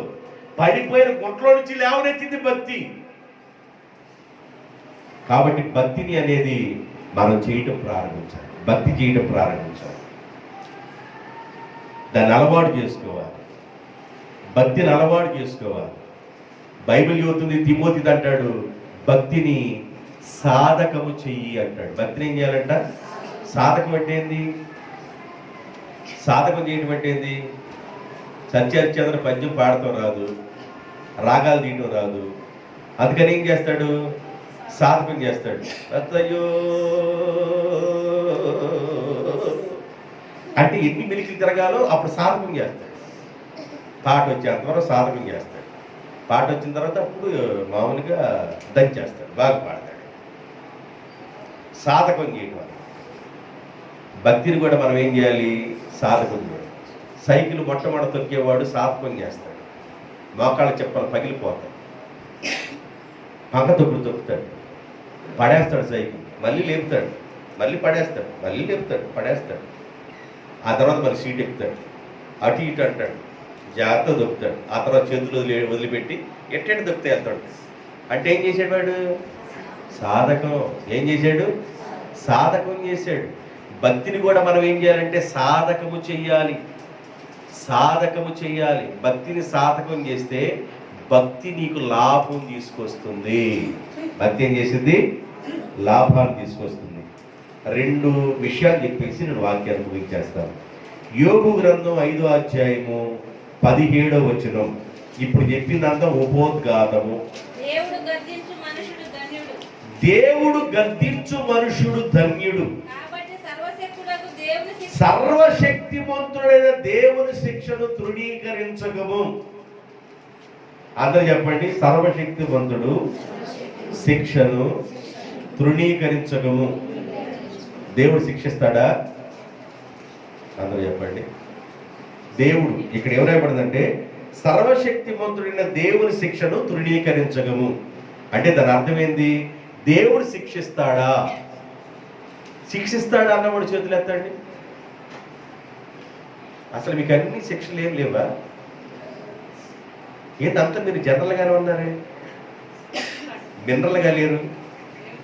పడిపోయిన గుంట్లో నుంచి లేవనెత్తింది భక్తి. కాబట్టి భక్తిని అనేది మనం చేయటం ప్రారంభించాలి. భక్తి చేయటం ప్రారంభించాలి. దాన్ని అలవాటు చేసుకోవాలి. భక్తిని అలవాటు చేసుకోవాలి. బైబిల్ చెబుతుంది, తిమోతిది అంటాడు, భక్తిని సాధకము చెయ్యి అంటాడు. భక్తిని ఏం చేయాలంట? సాధకం అంటే ఏంది? సాధకం చేయటం అంటే ఏంది? సత్యహరిశ్చంద్ర పద్యం పాడటం రాదు, రాగాలు తీయటం రాదు, అందుకని ఏం చేస్తాడు? సాధకం చేస్తాడు. అయ్యో అంటే ఎన్ని మెలికలు తిరగాలో అప్పుడు సాధకం చేస్తాడు. పాట వచ్చేంతవరకు సాధకం చేస్తాడు. పాట వచ్చిన తర్వాత అప్పుడు మామూలుగా దంచేస్తాడు, బాగా పాడతాడు. సాధకం చేయడం వల్ల భక్తిని కూడా మనం ఏం చేయాలి? సాధకం చేయాలి. సైకిల్ మొట్టమొదటి తొక్కేవాడు సాధకం చేస్తాడు, మోకాళ్ళ చెప్పలు పగిలిపోతాడు, పంక తొక్కుడు తొక్కుతాడు, పడేస్తాడు సైకిల్, మళ్ళీ లేపుతాడు, మళ్ళీ పడేస్తాడు, మళ్ళీ లేపుతాడు, పడేస్తాడు. ఆ తర్వాత మరి సీట్ ఎక్కుతాడు, అటు ఇటు అంటాడు, జాగ్రత్త దొక్కుతాడు. ఆ తర్వాత చేతులు వదిలిపెట్టి ఎట్టెట్టు దొక్కుతా వెళ్తాడు. అంటే ఏం చేశాడు వాడు? సాధకం. ఏం చేశాడు? సాధకం చేశాడు. భక్తిని కూడా మనం ఏం చేయాలంటే సాధకము చెయ్యాలి. సాధకము చెయ్యాలి. భక్తిని సాధకం చేస్తే భక్తి నీకు లాభం తీసుకొస్తుంది. భక్తి ఏం చేసింది? లాభాలు తీసుకొస్తుంది. 2 విషయాలు చెప్పేసి నేను వాక్యాన్ని ముగించేస్తాను. యోబు గ్రంథం 5వ అధ్యాయము 17వ వచనం. ఇప్పుడు చెప్పిందంతా ఉపోద్ఘాతము. దేవుడు గద్దించు మనుషుడు ధన్యుడు. సర్వశక్తిమంతుడైన దేవుని శిక్షను తృణీకరించగము. అందరూ చెప్పండి, సర్వశక్తిమంతుడు శిక్షను తృణీకరించగము. దేవుడు శిక్షిస్తాడా? అందరూ చెప్పండి. దేవుడు ఇక్కడ ఏమరాయబడిందంటే సర్వశక్తిమంతుడైన దేవుని శిక్షను తృణీకరించగము. అంటే దాని అర్థం ఏంది? దేవుడు శిక్షిస్తాడా? శిక్షిస్తాడా అన్నవాడు చేతులు ఎత్తండి. అసలు మీకు అన్ని శిక్షలు ఏం లేవా? ఏంటంతా మీరు జనరల్గానే ఉన్నారే, మినరల్గా లేరు,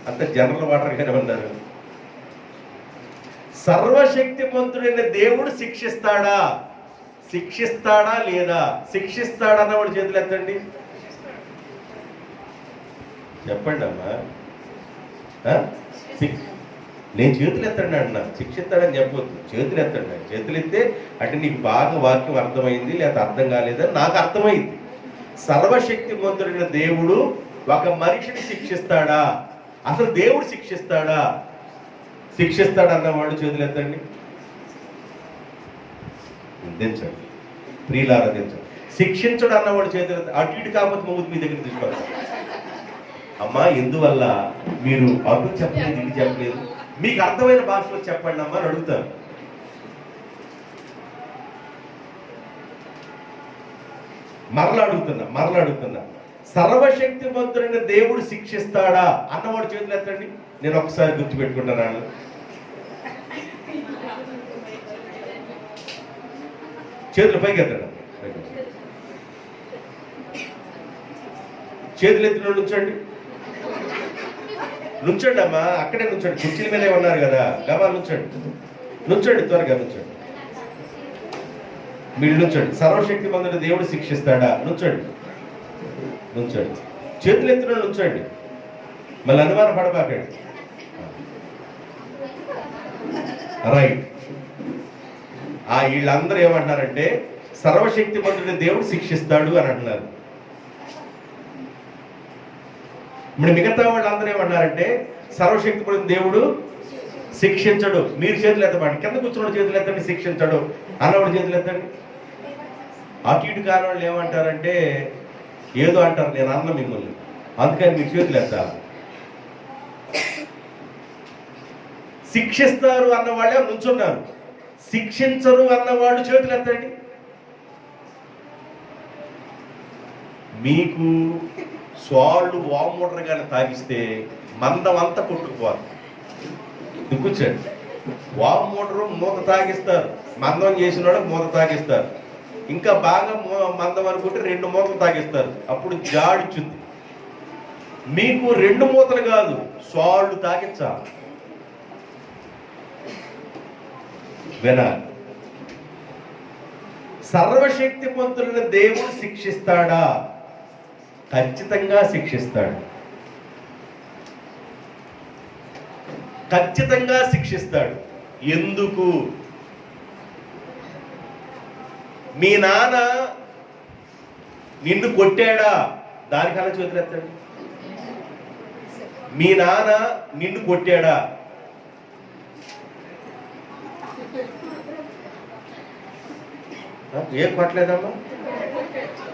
అంత జనరల్ వాటర్గానే ఉన్నారు. సర్వశక్తిమంతుడైన దేవుడు శిక్షిస్తాడా? శిక్షిస్తాడా లేదా? శిక్షిస్తాడా అన్నవాడు చేతులు ఎత్తండి. చెప్పండి అమ్మా. నేను చేతులు ఎత్తండి అంటున్నా, శిక్షిస్తాడని చెప్పొద్దు. చేతులు ఎత్తండి. చేతులు ఎత్తే అంటే నీకు బాగా వాక్యం అర్థమైంది లేదా అర్థం కాలేదని నాకు అర్థమైంది. సర్వశక్తిమంతుడైన దేవుడు ఒక మనిషిని శిక్షిస్తాడా? అసలు దేవుడు శిక్షిస్తాడా? శిక్షిస్తాడు అన్నవాడు చేతులు ఎత్తండి. దించండి, ప్రియులారా దించండి. శిక్షించడు అన్నవాడు చేతులు అటు ఇటు కాకపోతే మొగ్గు మీ దగ్గర తీసుకోవాలి. అమ్మా ఎందువల్ల మీరు అటు చెప్పలేదు ఇటు చెప్పలేదు? మీకు అర్థమైన భాషలో చెప్పండి అమ్మా అని అడుగుతాను. మరలా అడుగుతున్నా. సర్వశక్తిమంతుడైన దేవుడు శిక్షిస్తాడా అన్నవాడు చేతులు ఎత్తండి. నేను ఒకసారి గుర్తుపెట్టుకుంటాను. చేతులు పైకి ఎత్తండి. చేతులు ఎత్తిన నుంచండి. నుంచండి అమ్మా, అక్కడే నుంచండి. కుర్చీల మీదే ఉన్నారు కదా, గమా నుంచండి, త్వరగా నుంచండి. మీరు నుంచండి. సర్వశక్తిమంతుడైన దేవుడు శిక్షిస్తాడా? నుంచండి. చేతులు ఎత్తిన నుంచండి. మళ్ళీ అనుమానం పడబాకండి. రైట్. వీళ్ళందరూ ఏమంటున్నారంటే సర్వశక్తిమంతుడైన దేవుడు శిక్షిస్తాడు అని అంటున్నారు. ఇప్పుడు మిగతా వాళ్ళందరూ ఏమన్నారంటే సర్వశక్తిమంతుడైన దేవుడు శిక్షించడు. మీరు చేతులు ఎత్తమండి. కింద కూర్చున్న చేతులు ఎత్తండి. శిక్షించడు అన్నవాడు చేతులు ఎత్తండి. అటు ఇటు కాని వాళ్ళు ఏమంటారంటే ఏదో అంటారు, నేను అన్న మిమ్మల్ని, అందుకని మీరు చేతులు ఎత్తాలి. శిక్షిస్తారు అన్నవాళ్ళే నుంచున్నారు. శిక్షించరు అన్నవాడు చేతులు ఎత్తండి. మీకు స్వాళ్ళు వామోటర్ కానీ తాగిస్తే మందం అంతా కొట్టుకుపోతుంది. కూర్చోండి. వామోటరు మూత తాగిస్తారు, మందం చేసినాడు మూత తాగిస్తారు. ఇంకా బాగా మందం అనుకుంటే 2 మూతలు తాగిస్తారు. అప్పుడు జాడిచ్చుద్ది. మీకు 2 మూతలు కాదు, స్వాళ్ళు తాగించాలి. వినాలి. సర్వశక్తిమంతుడైన దేవుడు శిక్షిస్తాడా? ఖచ్చితంగా శిక్షిస్తాడు. ఖచ్చితంగా శిక్షిస్తాడు. ఎందుకు? మీ నాన్న నిన్ను కొట్టాడా? దానికన్నా చేతులు ఎత్తండి. మీ నాన్న నిన్ను కొట్టాడా? ఏం కొట్టలేదమ్మా?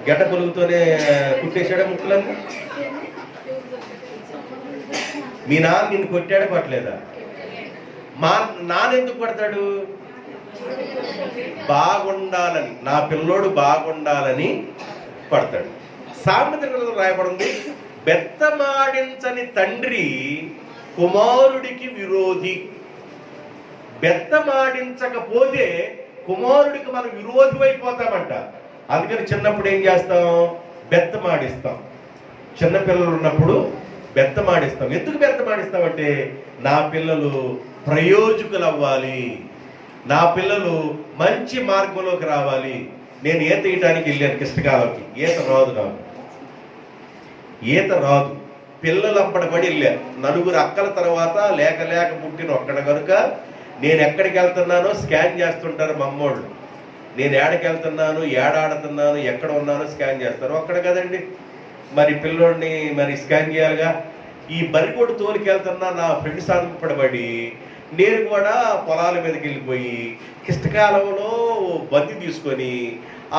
గడ్డ పొలుగుతోనే కుట్టేశాడా ముక్కులన్నీ? మీ నాన్న నిన్ను కొట్టాడా కొట్టలేదా? మా నాన్న ఎందుకు కొడతాడు? బాగుండాలని, నా పిల్లోడు బాగుండాలని కొడతాడు. సామెతలలో రాయబడింది, బెత్తమాడించని తండ్రి కుమారుడికి విరోధి. బెత్తమాడించకపోతే కుమారుడికి మనం విరోధి అయిపోతామంట. అందుకని చిన్నప్పుడు ఏం చేస్తాం? బెత్తమాడిస్తాం. చిన్నపిల్లలు ఉన్నప్పుడు బెత్తమాడిస్తాం. ఎందుకు బెత్తమాడిస్తామంటే నా పిల్లలు ప్రయోజకులు అవ్వాలి, నా పిల్లలు మంచి మార్గంలోకి రావాలి. నేను ఈత తీయటానికి వెళ్ళాను కిష్టకాలంకి, ఈత రాదు నాకు, ఈత రాదు. పిల్లలు అప్పటిపడి వెళ్ళారు. నలుగురు అక్కల తర్వాత లేక లేక పుట్టిన ఒక్కడ కనుక నేను ఎక్కడికి వెళ్తున్నానో స్కాన్ చేస్తుంటారు మా అమ్మోళ్ళు. నేను ఏడకి వెళ్తున్నాను, ఏడాడుతున్నాను, ఎక్కడ ఉన్నానో స్కాన్ చేస్తారు. ఒక్కడ కదండి, మరి పిల్లోడిని మరి స్కాన్ చేయాలిగా. ఈ బరికోడు తోలికి వెళ్తున్నా నా ఫ్రెండ్స్ అనుపడబడి నేను కూడా పొలాల మీదకి వెళ్ళిపోయి కిష్టకాలంలో బంతి తీసుకొని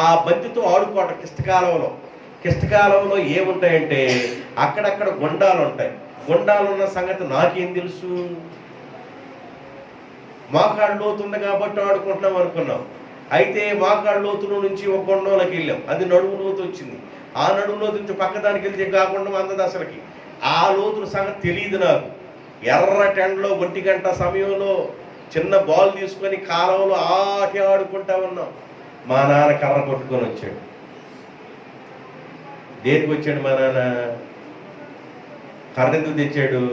ఆ బంతితో ఆడుకోవడం. కిష్టకాలంలో ఏముంటాయంటే అక్కడక్కడ గుండాలు ఉంటాయి. గుండాలు ఉన్న సంగతి నాకేం తెలుసు? మోకాడు లోతుంది కాబట్టి ఆడుకుంటున్నాం అనుకున్నాం. అయితే మోకాడు లోతులో నుంచి ఒక గుండంలోకి వెళ్ళాం, అది నడుము లోతు వచ్చింది. ఆ నడుము లోతు నుంచి పక్కదానికి వెళ్తే కాకుండా అందదు అసలుకి. ఆ లోతుల సంగతి తెలియదు నాకు. ఎర్ర టెండలో 1 గంట సమయంలో చిన్న బాల్ తీసుకొని కాలంలో ఆటి ఆడుకుంటా ఉన్నాం. మా నాన్న కర్ర కొట్టుకొని వచ్చాడు. దేనికి వచ్చాడు మా నాన్న? కర్ర ఎందుకు తెచ్చాడు?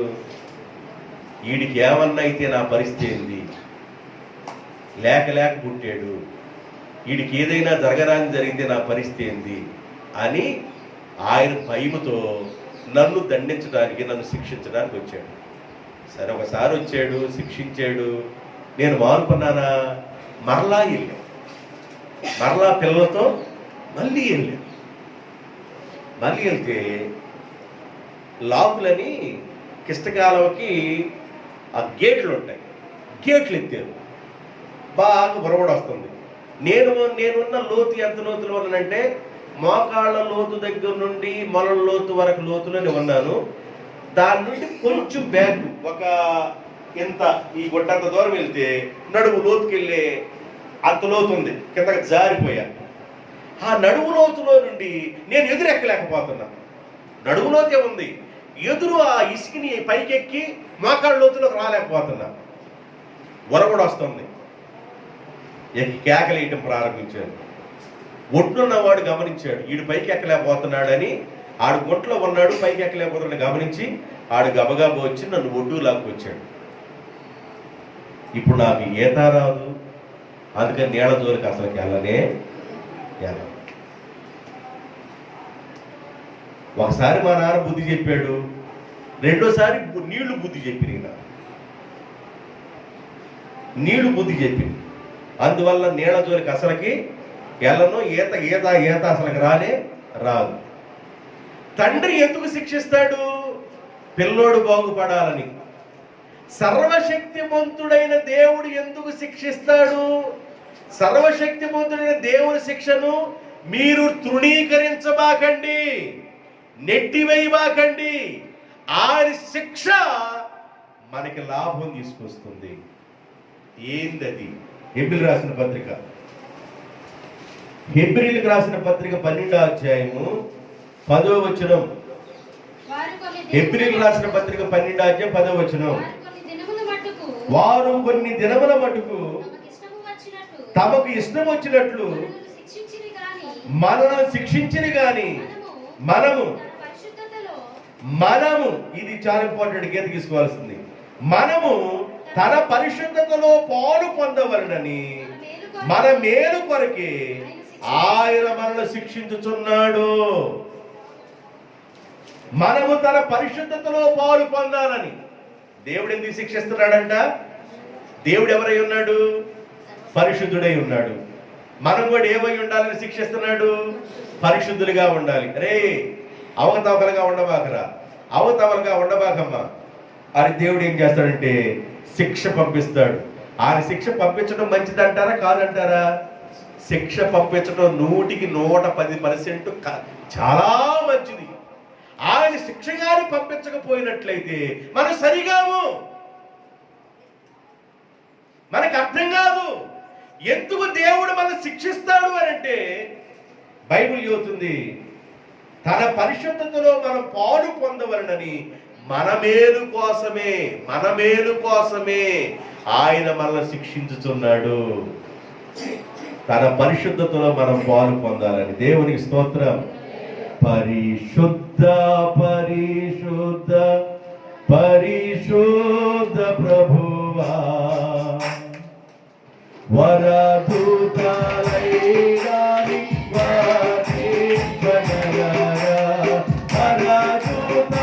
వీడికి ఏమన్నా అయితే నా పరిస్థితి ఏంది? లేక పుట్టాడు, వీడికి ఏదైనా జరగరాని జరిగితే నా పరిస్థితి ఏంది అని ఆయన భయముతో నన్ను దండించడానికి, నన్ను శిక్షించడానికి వచ్చాడు. సరే, ఒకసారి వచ్చాడు, శిక్షించాడు. నేను మానుకున్నానా? మరలా వెళ్ళాను, మరలా పిల్లలతో మళ్ళీ వెళ్తే లాకులని కిష్టకాలంకి ఆ గేట్లు ఉంటాయి, గేట్లు ఎత్తారు. బాగా బొరబడి వస్తుంది. నేనున్న లోతు ఎంత లోతులో ఉన్నానంటే మోకాళ్ళ లోతు దగ్గర నుండి మొలల లోతు వరకు లోతులోనే ఉన్నాను. దాని నుండి కొంచెం బ్యాక్ ఒక ఇంత ఈ గుడ్డంత దూరం వెళ్తే నడుము లోతుకెళ్ళే అంత లోతు ఉంది, కిందకి జారిపోయా. ఆ నడుము లోతులో నుండి నేను ఎదురెక్కలేకపోతున్నా. నడుము లోతే ఉంది, ఎదురు ఆ ఇసుకని పైకెక్కి మోకాళ్ళ లోతులోకి రాలేకపోతున్నా. వరగొడ వస్తుంది. కేకలేయటం ప్రారంభించాడు. ఒడ్డున్నవాడు గమనించాడు, ఈడు పైకి ఎక్కలేకపోతున్నాడని. ఆడు గుంట్లో ఉన్నాడు, పైకి ఎక్కలేకపోతున్నాడు గమనించి ఆడు గబగబా వచ్చి నన్ను ఒడ్డు లాక్కొచ్చాడు. ఇప్పుడు నాకు ఈత రాదు, అందుకని నీళ్ళ జోలికి అసలుకి వెళ్ళనే. ఒకసారి మా నాన్న బుద్ధి చెప్పాడు, రెండోసారి నీళ్లు బుద్ధి చెప్పింది. నీళ్లు బుద్ధి చెప్పింది. అందువల్ల నీళ్ళ జోలికి అసలుకి వెళ్ళను. ఈత అసలుకి రాదు. తండ్రి ఎందుకు శిక్షిస్తాడు? పిల్లోడు బాగుపడాలని. సర్వశక్తిమంతుడైన దేవుడు ఎందుకు శిక్షిస్తాడు? సర్వశక్తిమంతుడైన దేవుని శిక్షను మీరు తృణీకరించబాకండి, నెట్టివేయబాకండి. ఆయన శిక్ష మనకి లాభం తీసుకొస్తుంది. ఏందది? హెబ్రీయులకు రాసిన పత్రిక 12వ అధ్యాయము 10వ వచనం. హెబ్రీయులకు రాసిన పత్రిక 12వ అధ్యాయం 10వ వచనం. వారు కొన్ని దినముల మటుకు తమకు ఇష్టం వచ్చినట్లు మనల్ని శిక్షించిరి గాని మనము ఇది చాలా ఇంపార్టెంట్, గీత తీసుకోవాల్సింది. మనము తన పరిశుద్ధతలో పాలు పొందవలనని మన మేలు కొరకే ఆయన మనల్ని శిక్షించుచున్నాడు. మనము తన పరిశుద్ధతలో పాలు పొందాలని. దేవుడు ఎందుకు శిక్షిస్తున్నాడంట? దేవుడు ఎవరై ఉన్నాడు? పరిశుద్ధుడై ఉన్నాడు. మనం కూడా ఏమై ఉండాలని శిక్షిస్తున్నాడు? పరిశుద్ధులుగా ఉండాలి. అరే అవకతవకలుగా ఉండవాకరా, అవతవలుగా ఉండబాకమ్మా అని దేవుడు ఏం చేస్తాడంటే శిక్ష పంపిస్తాడు. ఆయన శిక్ష పంపించడం మంచిదంటారా కాదంటారా? శిక్ష పంపించడం 100% చాలా మంచిది. ఆయన శిక్ష గాని పంపించకపోయినట్లయితే మనం సరిగాము, మనకు అర్థం కాదు ఎందుకు దేవుడు మనం శిక్షిస్తాడు అని అంటే. బైబిల్ చెబుతుంది తన పరిశుద్ధతలో మనం పాలు పొందవలనని మన మేలు కోసమే ఆయన మనల్ని శిక్షించుచున్నాడు. తన పరిశుద్ధతలో మనం పాలు పొందాలని. దేవునికి స్తోత్రం. పరిశుద్ధ పరిశుద్ధ పరిశుద్ధ ప్రభువా వరదూతలైగాని వారి వనరరా వరదూతలైగాని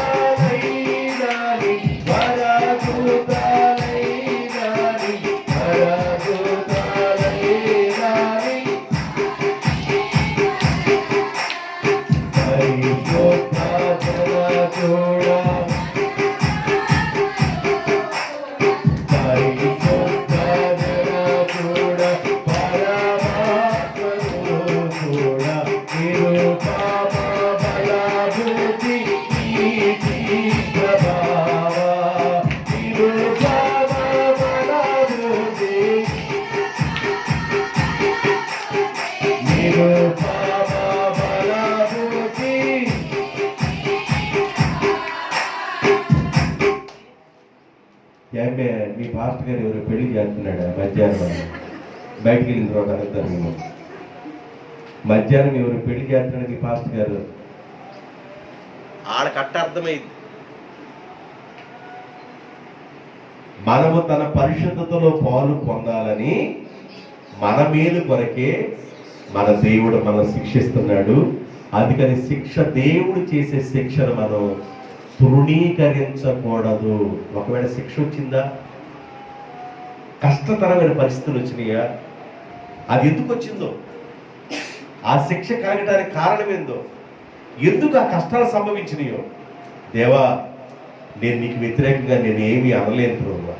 వరదూతలైగాని వరదూతలైగాని పరిశుద్ధ జనకుడా మీ పాస్టర్ గారు ఎవరు పెళ్లి చేస్తున్నాడు మధ్యాహ్నం బయటికి వెళ్ళిన తర్వాత అడుగుతారు. మేము మధ్యాహ్నం ఎవరు పెళ్లి చేస్తున్నాడు మీ పాస్టర్ గారు. ఆడకట్ట అర్థమైంది. మనము తన పరిశుద్ధతలో పాలు పొందాలని మన మేలు కొరకే మన దేవుడు మనం శిక్షిస్తున్నాడు. అందుకని దేవుడు చేసే శిక్షను మనం తృణీకరించకూడదు. ఒకవేళ శిక్ష వచ్చిందా, కష్టతరమైన పరిస్థితులు వచ్చినాయా, అది ఎందుకు వచ్చిందో, ఆ శిక్ష కలగడానికి కారణం ఏందో, ఎందుకు ఆ కష్టాలు సంభవించినాయో, దేవా నేను నీకు వ్యతిరేకంగా నేను ఏమీ అనలేను ప్రభువా,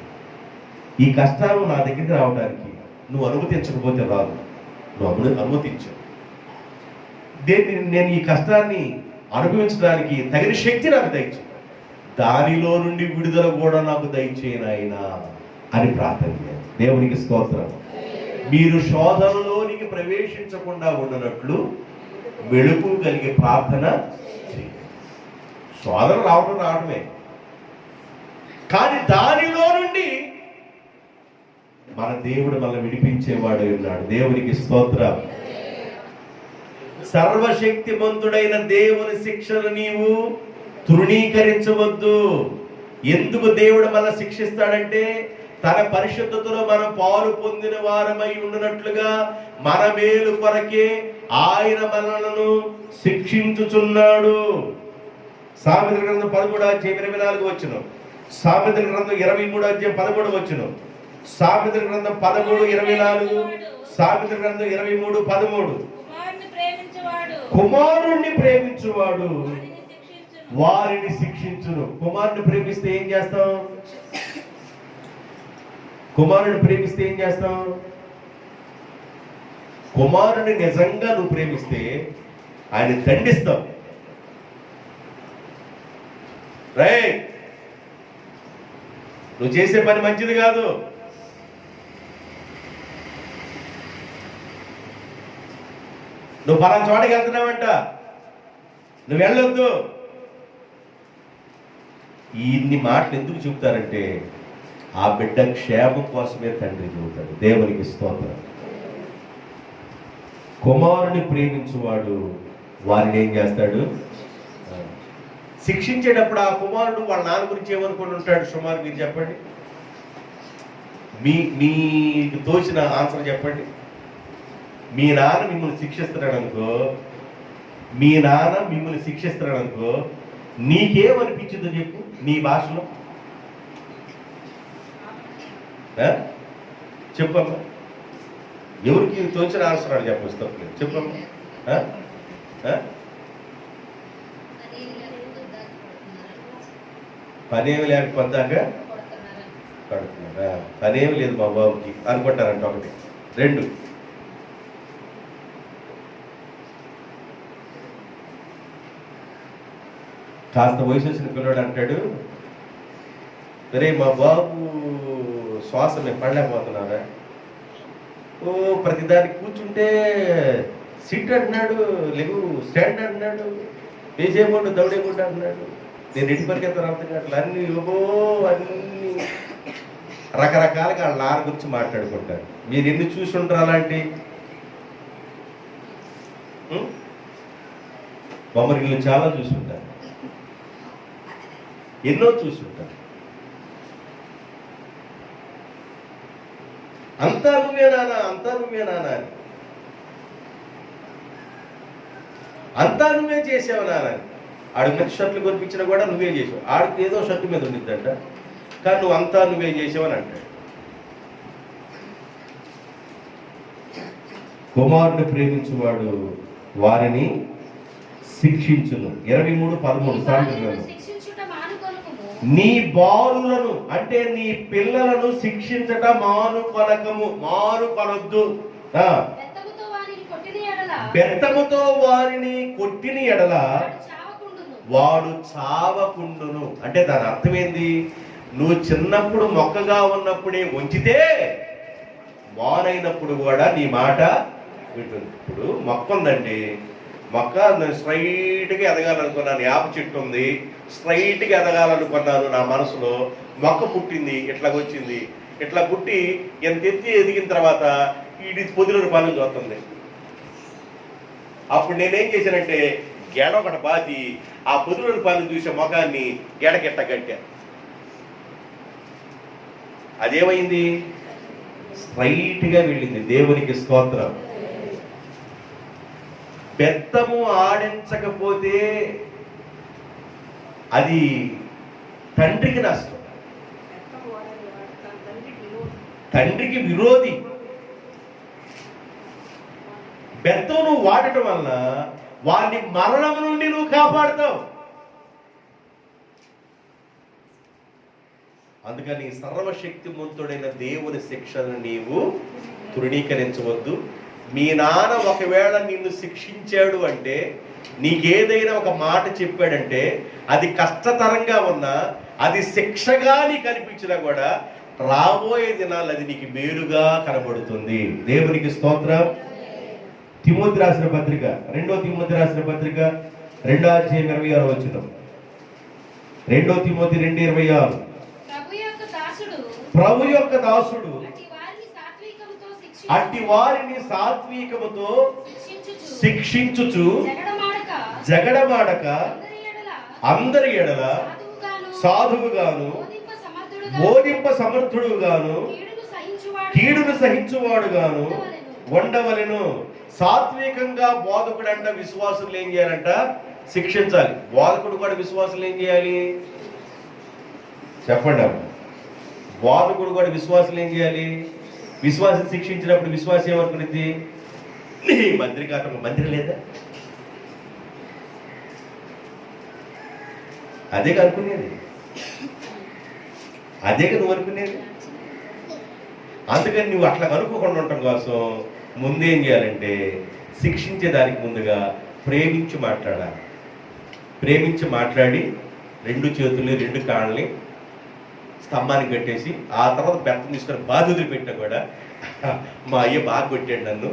ఈ కష్టాలు నా దగ్గరికి రావడానికి నువ్వు అనుమతించకపోతే రాదు, నువ్వు అనుమతించు. నేను ఈ కష్టాన్ని అనుభవించడానికి తగిన శక్తి నాకు దయచు, దానిలో నుండి విడుదల కూడా నాకు దయచేయను ఆయన అని ప్రార్థన చేయాలి. దేవునికి స్తోత్రం. మీరు శోధనలోనికి ప్రవేశించకుండా ఉండనట్లు వెలుగు కలిగే ప్రార్థన చేయండి. శోధన రావడమే, కానీ దానిలో నుండి మన దేవుడు మనల్ని విడిపించేవాడు ఉన్నాడు. దేవునికి స్తోత్రం. సర్వశక్తిమంతుడైన దేవుని శిక్షను నీవు తృణీకరించవద్దు. ఎందుకు దేవుడు మనల్ని శిక్షిస్తాడంటే తన పరిశుద్ధతలో మనం పాలు పొందిన వారమై ఉండినట్లుగా మన మేలు కొరకే ఆయన మనలను శిక్షించుచున్నాడు. సామెతల గ్రంథం 13:24 సామెతల గ్రంథం 23:13 సామెతల గ్రంథం 13:24 సామెతల గ్రంథం 23:13 కుమారుణ్ణి ప్రేమించువాడు వారిని శిక్షించును. కుమారుని ప్రేమిస్తే ఏం చేస్తాం? కుమారుని ప్రేమిస్తే ఏం చేస్తాం? కుమారుని నిజంగా నువ్వు ప్రేమిస్తే ఆయన దండిస్తాం. రైట్, నువ్వు చేసే పని మంచిది కాదు, నువ్వు పలానా చోటకి వెళ్తున్నావంట, నువ్వు వెళ్ళొద్దు. ఇన్ని మాటలు ఎందుకు చెబుతారంటే ఆ బిడ్డ క్షేమం కోసమే తండ్రి చెబుతాడు. దేవునికి స్తోత్రం. కుమారుని ప్రేమించువాడు వారిని ఏం చేస్తాడు? శిక్షించేటప్పుడు ఆ కుమారుడు వాళ్ళ నాన్న గురించి ఏమనుకుని ఉంటాడు? సుమారు మీరు చెప్పండి, మీకు తోచిన ఆన్సర్ చెప్పండి. మీ నాన్న మిమ్మల్ని శిక్షిస్తున్నాడు అనుకో, నీకేమనిపించిందో చెప్పు నీ భాషలో. చెప్పమ్మా, ఎవరికి తోచిన ఆన్సర్ చెప్పొస్తాం. చెప్పమ్మా. పనేమి లేకపోతాక కడుతున్నారా? పనేమి లేదు మా బాబుకి అనుకుంటారంట. ఒకటి. రెండు, కాస్త వయసు వచ్చిన పిల్లడు అంటాడు, సరే మా బాబు శ్వాస మేము పడలేకపోతున్నారా? ఓ ప్రతిదానికి కూర్చుంటే సిట్ అంటున్నాడు, లేవు స్టాండ్ అంటున్నాడు, వేసేయకుండా దౌడేయకుండా అంటున్నాడు. నేను ఇంటి పరిగెత్తాను అర్థం అట్లా అన్ని అన్ని రకరకాలుగా వాళ్ళ నాన్న గురించి మాట్లాడుకుంటారు. మీరు ఎన్ని చూసి ఉంటారు అలాంటి బొమ్మరిల్లు? చాలా చూసుంటారు, ఎన్నో చూసుంటారు. అంతా నువ్వే నాన్న, అంతా నువ్వే నాన్న అని, అంతా నువ్వే చేసావు నాన్న అని. ఆడికి మంచి షర్ట్లు కొనిపించినా కూడా నువ్వే చేసావు. ఆడికి ఏదో షర్టు మీద ఉండిద్దంట, కానీ నువ్వు అంతా నువ్వే చేసావు అని అంటాడు. కుమారుని ప్రేమించువాడు వారిని శిక్షించును. 23:13 సామెతలు. నీ బాలులను అంటే నీ పిల్లలను శిక్షించట మానుకొనకము, మానుకొనొద్దు. బెత్తముతో వారిని కొట్టిన ఎడల వాడు చావకుండును. అంటే దాని అర్థం ఏంది? నువ్వు చిన్నప్పుడు మొక్కగా ఉన్నప్పుడే ఉంచితే మానైనప్పుడు కూడా నీ మాట వింటుంది. ఇప్పుడు మొక్క ఉందండి, మొక్క స్ట్రైట్గా ఎదగాలనుకున్నాను, యాప చెట్టు ఉంది, స్ట్రైట్గా ఎదగాలనుకున్నాను నా మనసులో. మొక్క పుట్టింది, ఇట్లా వచ్చింది, ఇట్లా పుట్టి ఎంత ఎత్తి ఎదిగిన తర్వాత ఇది పొదిలోని పాలన చూస్తుంది. అప్పుడు నేనేం చేశానంటే గెడ ఒకటి బాతి ఆ పొదిలోని పాలన చూసే మొఖాన్ని గెడకెట్ట కట్టా. అదేమైంది? స్ట్రైట్గా వెళ్ళింది. దేవునికి స్తోత్రం. బెత్తము ఆడించకపోతే అది తండ్రికి నష్టం, తండ్రికి విరోధి. బెత్తం నువ్వు వాడటం వలన వారిని మరణం నుండి నువ్వు కాపాడుతావు. అందుకని సర్వశక్తిమంతుడైన దేవుని శిక్షను నీవు తృణీకరించవద్దు. మీ నాన్న ఒకవేళ నిన్ను శిక్షించాడు అంటే, నీకేదైనా ఒక మాట చెప్పాడంటే, అది కష్టతరంగా ఉన్నా, అది శిక్షగా నీకు అనిపించినా కూడా రాబోయే దినాలు అది నీకు మేలుగా కనబడుతుంది. దేవునికి స్తోత్రం. తిమోతి రాసిన పత్రిక, 2వ తిమోతి రాసిన పత్రిక 2:26. 2 తిమోతి 2:26. ప్రభు యొక్క దాసుడు అట్టి వారిని సాత్వికముతో శిక్షించుచు జగడమాడక అందరి ఎడల సాధువుగాను బోధింప సమర్థుడుగాను కీడును సహించువాడుగాను ఉండవలెను. సాత్వికంగా బోధకుడు అంట విశ్వాసులు ఏం చేయాలంట? శిక్షించాలి. బోధకుడు కూడా విశ్వాసులు ఏం చేయాలి? చెప్పండి. బోధకుడు కూడా విశ్వాసులు ఏం చేయాలి? విశ్వాసం శిక్షించినప్పుడు విశ్వాసం ఏమనుకునేది? మంత్రి కాక మంత్రి లేదా? అదే అనుకునేది, అదే నువ్వు అనుకునేది. అందుకని నువ్వు అట్లా అనుకోకుండా ఉండటం కోసం ముందేం చేయాలంటే, శిక్షించేదానికి ముందుగా ప్రేమించి మాట్లాడాలి. ప్రేమించి మాట్లాడి 2 చేతుల్ని 2 కాళ్ళని స్తంభానికి కట్టేసి ఆ తర్వాత బెత్తం తీసుకొని బాధ వదిలిపెట్టినా కూడా, మా అయ్య బాగా కొట్టాడు నన్ను,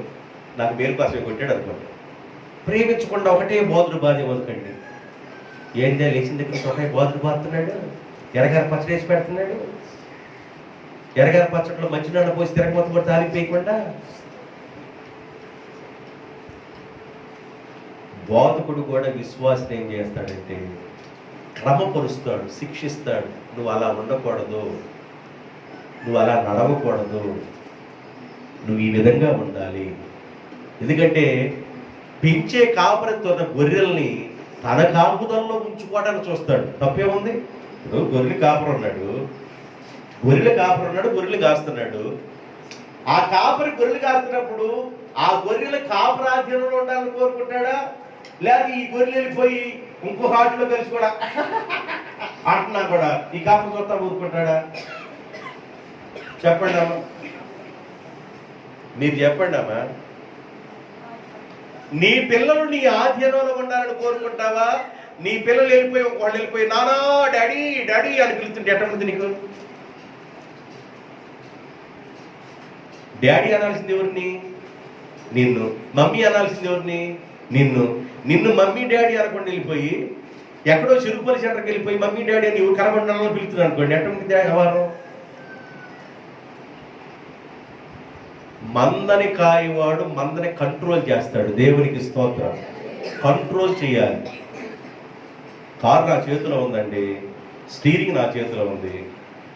నాకు మేలు కోసమే కొట్టాడు అనుకోండి. ప్రేమించకుండా ఒకటే బోధుడు బాధ ఏమనుకోండి. ఏందే లేచిన దగ్గర ఒకటే బోధుడు బాధుతున్నాడు, ఎరగారి పచ్చడి వేసి పెడుతున్నాడు, ఎరగారి పచ్చడిలో మంచినీళ్ళ పోసి తిరగమొత్తం కూడా తాలిపోయకుండా. బోధకుడు కూడా విశ్వాసం ఏం చేస్తాడంటే క్రమపరుస్తాడు, శిక్షిస్తాడు. నువ్వు అలా ఉండకూడదు, నువ్వు అలా నడవకూడదు, నువ్వు ఈ విధంగా ఉండాలి. ఎందుకంటే పెంచే కాపరితో గొర్రెల్ని తన కాపుదల్లో ఉంచుకోవడానికి చూస్తాడు. తప్పేముంది? ఇప్పుడు గొర్రెలు కాపురున్నాడు, గొర్రెలు కాస్తున్నాడు. ఆ కాపరి గొర్రెలు కాస్తున్నప్పుడు ఆ గొర్రెల కాపరాధీనంలో ఉండాలని కోరుకుంటాడా? లేదా ఈ గొర్రెలు వెళ్ళిపోయి ఇంకో హాట్లో కలిసి కూడా అంటున్నా కూడా ఈ కాపు చూస్తా ఊరుకుంటాడా? చెప్పండి అమ్మా, మీరు చెప్పండి అమ్మా. నీ పిల్లలు నీ ఆధీనంలో ఉండాలని కోరుకుంటావా? నీ పిల్లలు వెళ్ళిపోయి వాళ్ళు వెళ్ళిపోయి నానా డాడీ డాడీ అని పిలుస్తుంటే ఎట్లా ఉంటుంది నీకు? డాడీ అనాల్సింది ఎవరిని? నిన్ను. మమ్మీ అనాల్సింది ఎవరిని? నిన్ను. నిన్ను మమ్మీ డాడీ అనకుండా వెళ్ళిపోయి ఎక్కడో చిరుపల్లి సెంటర్కి వెళ్ళిపోయి మమ్మీ డాడీ అని కనబడిన పిలుతున్నాను అనుకోండి, ఎట్లా ఉంటుంది వ్యవహారం? మందని కాయవాడు మందని కంట్రోల్ చేస్తాడు. దేవునికి స్తోత్రం. కంట్రోల్ చేయాలి. కారు నా చేతిలో ఉందండి, స్టీరింగ్ నా చేతిలో ఉంది,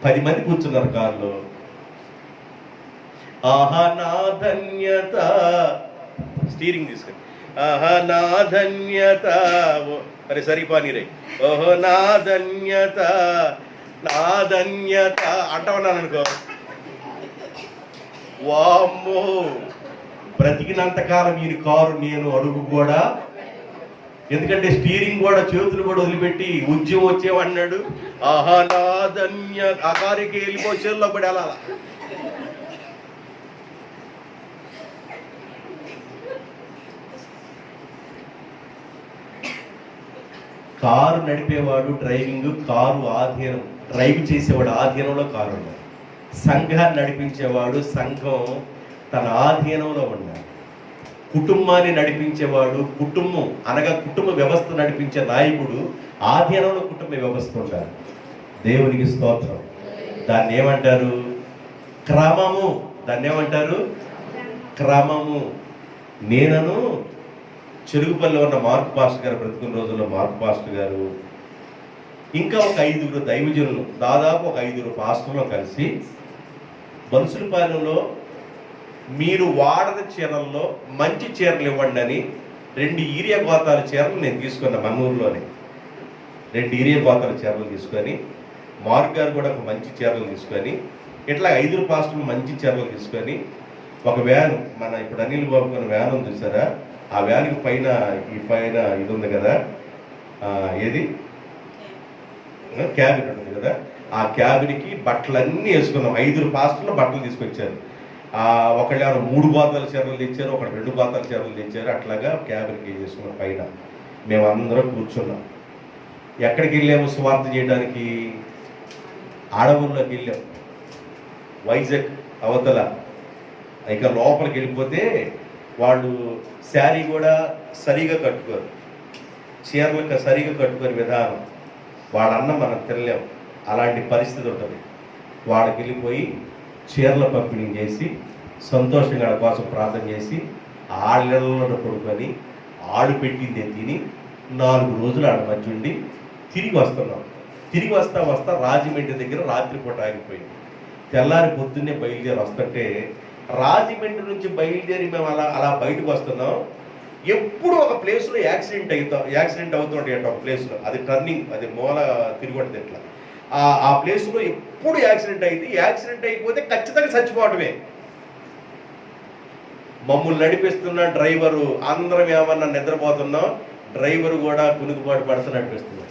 10 మంది కూర్చున్నారు కారులో. ఆహా నా ధన్యత, స్టీరింగ్ తీసుకొని ఆహా నా ధన్యత, అరే సరిపానీరే, ఓహో నా ధన్యత నా ధన్యత అంటామన్నాను అనుకో, వామ్మో బ్రతికినంతకాలం ఈ కారు నేను అడుగు కూడా, ఎందుకంటే స్టీరింగ్ కూడా చేతులు కూడా వదిలిపెట్టి ఉద్యమం వచ్చేవన్నాడు. ఆహా నా ధన్య, ఆ కారుకి వెళ్ళిపో చేతుల్లో పడి అలా. కారు నడిపేవాడు డ్రైవింగ్, కారు ఆధీనం, డ్రైవ్ చేసేవాడు ఆధీనంలో కారు ఉండాలి. సంఘాన్ని నడిపించేవాడు సంఘం తన ఆధీనంలో ఉండాలి. కుటుంబాన్ని నడిపించేవాడు కుటుంబం అనగా కుటుంబ వ్యవస్థ నడిపించే నాయకుడు ఆధీనంలో కుటుంబ వ్యవస్థ ఉండాలి. దేవునికి స్తోత్రం. దాన్ని ఏమంటారు? క్రమము. దాన్ని ఏమంటారు? క్రమము. నేనను చెరుగుపల్లిలో ఉన్న మార్క్ పాస్టర్ గారు, బ్రతుకున్న రోజుల్లో మార్క్ పాస్టర్ గారు, ఇంకా ఒక 5 దైవజనులు, దాదాపు ఒక 5 పాస్టర్లు కలిసి బన్సులపాలెంలో మీరు వాడని చీరల్లో మంచి చీరలు ఇవ్వండి అని 2 ఈరియా గోతాల చీరలు నేను తీసుకున్నా. మన్నూరులోనే 2 ఈరియా గోతాల చీరలు తీసుకొని, మార్క్ గారు కూడా ఒక మంచి చీరలు తీసుకొని, ఇట్లా 5 పాస్టర్లు మంచి చీరలు తీసుకొని ఒక వ్యాన్, మన ఇప్పుడు అనిల్ బాబు కొన్న వ్యాన్ ఉంది చూసారా, ఆ వ్యాన్కి పైన ఈ పైన ఇది ఉంది కదా, ఏది క్యాబిన్ ఉంటుంది కదా, ఆ క్యాబిన్కి బట్టలన్నీ వేసుకున్నాం. 5 పాస్టర్లు బట్టలు తీసుకొచ్చారు. ఒకళ్ళు ఎవరు 3 గోతాల చీరలు తెచ్చారు, ఒకళ్ళు 2 గోతాల చీరలు తెచ్చారు. అట్లాగా క్యాబిన్కి వేసుకున్నాం. పైన మేమందరం కూర్చున్నాం. ఎక్కడికి వెళ్ళాము సువార్త చేయడానికి? అడవుల్లోకి వెళ్ళాం. వైజాగ్ అవతల. ఇక లోపలికి వెళ్ళిపోతే వాళ్ళు శారీ కూడా సరిగా కట్టుకోరు, చీరలకు సరిగా కట్టుకోని విధానం వాళ్ళన్న మనం తినలేము. అలాంటి పరిస్థితి ఉంటుంది. వాళ్ళకి వెళ్ళిపోయి చీరల పంపిణీ చేసి సంతోషంగా కోసం ప్రార్థన చేసి ఆళ్ళలో పడుకొని ఆడు పెట్టిందే తిని 4 రోజులు ఆడ మధ్య ఉండి తిరిగి వస్తున్నాం. తిరిగి వస్తా రాజమండ్రి దగ్గర రాత్రిపూట ఆగిపోయింది. తెల్లారి పొద్దున్నే బయలుదేరి వస్తుంటే, రాజమండ్రి నుంచి బయలుదేరి మేము అలా బయటకు వస్తున్నాం. ఎప్పుడు ఒక ప్లేస్లో యాక్సిడెంట్ అవుతుంటాయి ఒక ప్లేస్లో. అది టర్నింగ్, అది మూల తిరుగుతుంది. ఇట్లా ఆ ప్లేస్లో ఎప్పుడు యాక్సిడెంట్ అయిపోతే ఖచ్చితంగా చచ్చిపోవటమే. మమ్మల్ని నడిపిస్తున్న డ్రైవరు, అందరం ఏమన్నా నిద్రపోతున్నాం, డ్రైవరు కూడా కునుకుపాటు పడుతూ నడిపిస్తున్నాడు.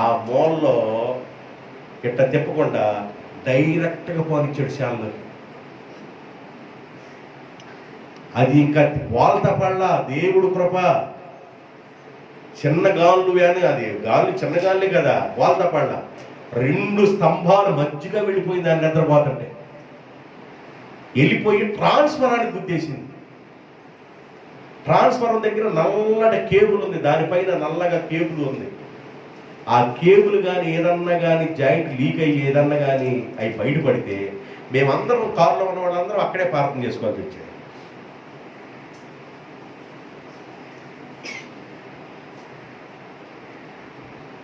ఆ మూలలో ఇట్ట తిప్పకుండా డైరెక్ట్గా పోనిచ్చాడు శాలలోకి. అది ఇంకా వాళ్ళ పళ్ళ దేవుడు కృప. చిన్న గాళ్ళు వ్యాని, అది గాలి చిన్న గాలి కదా, వాళ్ళ పళ్ళ 2 స్తంభాలు మధ్యగా వెళ్ళిపోయింది. దాన్ని నిద్రపోతుంటే వెళ్ళిపోయి ట్రాన్స్ఫరానికి గుద్దేసింది. ట్రాన్స్ఫార్మర్ దగ్గర నల్లటి కేబుల్ ఉంది, దానిపైన నల్లగా కేబుల్ ఉంది. ఆ కేబుల్ కానీ ఏదన్నా కానీ జాయింట్ లీక్ అయ్యి ఏదన్నా కానీ అవి బయటపడితే మేమందరం కారులో ఉన్న వాళ్ళందరం అక్కడే పార్కింగ్ చేసుకోవాల్సి వచ్చేది.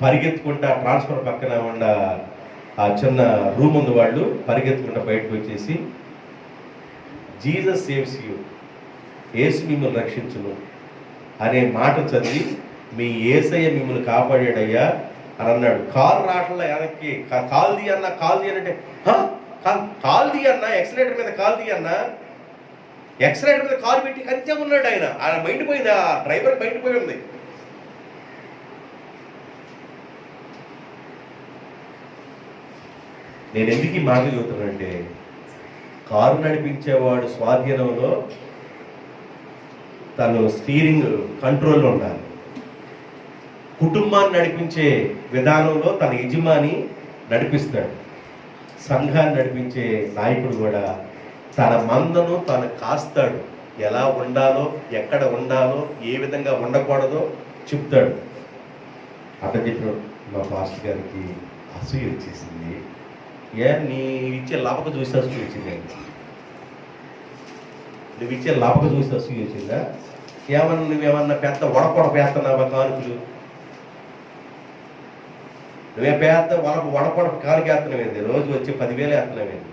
పరిగెత్తుకుంటా ట్రాన్స్ఫర్ పక్కన ఉన్న ఆ చిన్న రూమ్ ఉంది, వాళ్ళు పరిగెత్తుకుంటా బయటకు వచ్చేసి జీసస్ సేవ్స్ యూ, యేసు మిమ్మల్ని రక్షించును అనే మాట చదివి మీ యేసయ్య మిమ్మల్ని కాపాడాడయ్యా అని అన్నాడు. కారు రావట్లా వెనక్కి, కాలు తీయన్నా అంటే కాలు తీయన్నా, ఎక్సలేటర్ మీద కాలు తీయన్నా, ఎక్సలేటర్ మీద కాలు పెట్టి కంచె ఉన్నాడు ఆయన బయట పోయింది, ఆ డ్రైవర్ బయట పోయి ఉంది. నేను ఎందుకు ఈ మాట చెబుతానంటే, కారు నడిపించేవాడు స్వాధీనంలో తను స్టీరింగ్ కంట్రోల్లో ఉండాలి. కుటుంబాన్ని నడిపించే విధానంలో తన యజమాని నడిపిస్తాడు. సంఘాన్ని నడిపించే నాయకుడు కూడా తన మందను తను కాస్తాడు. ఎలా ఉండాలో, ఎక్కడ ఉండాలో, ఏ విధంగా ఉండకూడదో చెప్తాడు. అట్లా చెప్పిన మా పాస్టర్ గారికి అసూయ వచ్చేసింది. నీ ఇచ్చే లాభక చూసి అసూయ వచ్చింది. నువ్వు ఇచ్చే లాభక చూసి అసూయ వచ్చిందా? నువ్వేమన్నా పెద్ద వడపొడ పేస్తున్నావా కానుకలు? నువ్వే పెద్ద వడపొడ కానుక వేస్తున్నావేంది? రోజు వచ్చి 10,000 వేస్తున్నావేంది?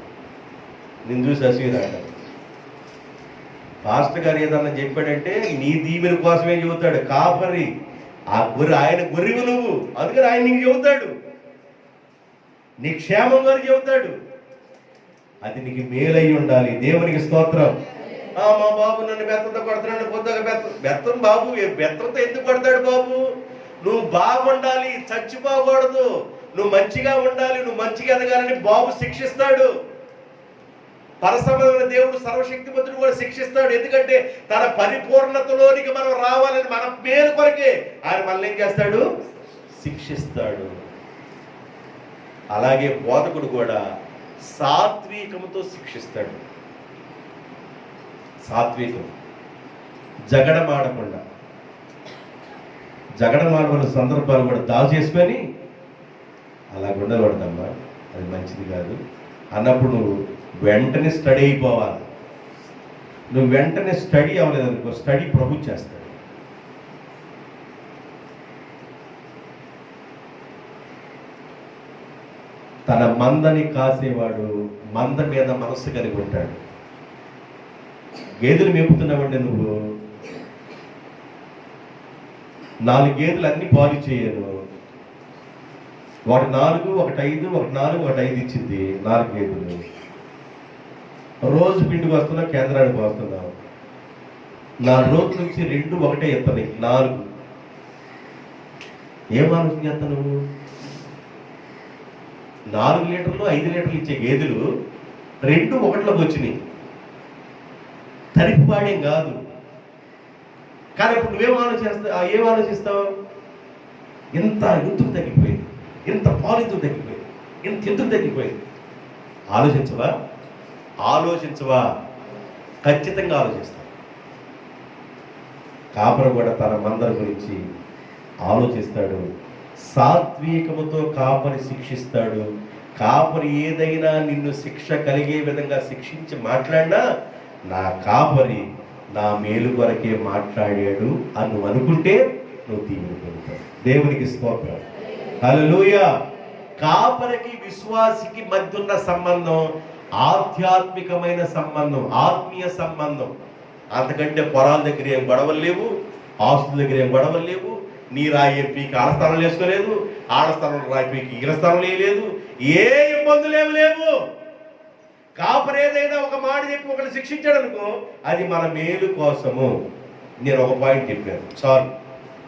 నేను చూసి అసూయ రాడు. పాస్టర్ గారు ఏదన్నా చెప్పాడంటే నీ దీవెన కోసమే చెబుతాడు. కాపరి ఆ ఆయన గొర్రెవు నువ్వు, అందుకని ఆయన నీకు చెబుతాడు. నీ క్షేమం గారు చెబుతాడు. అది నీకు మేలై ఉండాలి. దేవునికి స్తోత్రం. మా బాబు నన్ను బెత్తంతో కొడుతున్నాడు, పొద్దుగా బెత్తం బాబు, బెత్తంతో ఎందుకు కొడతాడు బాబు? నువ్వు బాగుండాలి, చచ్చిపోకూడదు, నువ్వు మంచిగా ఉండాలి, నువ్వు మంచిగా ఎదగాలని బాబు శిక్షిస్తాడు. పరసమైన దేవుడు సర్వశక్తిమంతుడు కూడా శిక్షిస్తాడు. ఎందుకంటే తన పరిపూర్ణతలోనికి మనం రావాలని, మన పేరు కొరకే ఆయన మనల్ని ఏం చేస్తాడు? శిక్షిస్తాడు. అలాగే బోధకుడు కూడా సాత్వికముతో శిక్షిస్తాడు. సాత్వికం, జగడమాడకుండా. జగడమాడవలసిన సందర్భాలు కూడా దాచేసుకొని అలా ఉండకూడదమ్మా, అది మంచిది కాదు అన్నప్పుడు నువ్వు వెంటనే స్టడీ అయిపోవాలి. నువ్వు వెంటనే స్టడీ అవ్వలేదనుకో, స్టడీ ప్రభు చేస్తాడు. తన మందని కాసేవాడు మంద మీద మనస్సు కలిగి ఉంటాడు. గేదెలు మేపుతున్నావండి నువ్వు, 4 గేదెలు అన్ని పాలు చేయను. ఒకటి 4, ఒకటి 5, ఒకటి 4, ఒకటి 5 ఇచ్చింది. 4 గేదెలు రోజు పిండికి వస్తున్నావు, కేంద్రానికి వస్తున్నావు. 4 రోజుల నుంచి 2 ఒకటే ఎత్తనాయి. 4 ఏం ఆలోచన చేస్తా నువ్వు? 4 లీటర్లు 5 లీటర్లు ఇచ్చే గేదెలు 2 ఒకటిలోకి వచ్చినాయి. తరిపిపాడేం కాదు. కానీ ఇప్పుడు ఏం ఆలోచిస్తావు? ఇంత ఎందుకు తగ్గిపోయింది, ఇంత పాలు ఎందుకు తగ్గిపోయింది, ఇంత ఎందుకు తగ్గిపోయింది? ఆలోచించవా? ఖచ్చితంగా ఆలోచిస్తావు. కాపరి కూడా తన మందల గురించి ఆలోచిస్తాడు. సాత్వికముతో కాపరి శిక్షిస్తాడు. కాపరి ఏదైనా నిన్ను శిక్ష కలిగే విధంగా శిక్షించి మాట్లాడినా, నా కాపరి నా మేలు కొరకే మాట్లాడాడు అని నువ్వు అనుకుంటే నువ్వు దీవెన పొందుతావు. దేవునికి స్తోత్రం. హల్లెలూయా. కాపరికి విశ్వాసికి మధ్య ఉన్న సంబంధం ఆధ్యాత్మికమైన సంబంధం, ఆత్మీయ సంబంధం. అంతకంటే పొలాల దగ్గర ఏం గొడవలు లేవు, ఆస్తుల దగ్గర ఏం గొడవలు లేవు. నీ రాయి పీకి ఆడస్థానం వేసుకోలేదు, ఆడస్థానంలో రాయి పీకి ఈల స్థానం లేదు, ఏ ఇబ్బందులు ఏమి లేవు. కాపరి ఏదైనా ఒక మాట చెప్పి ఒకరిని శిక్షించాడు అనుకో, అది మన మేలు కోసము. నేను ఒక పాయింట్ చెప్పాను చాలు.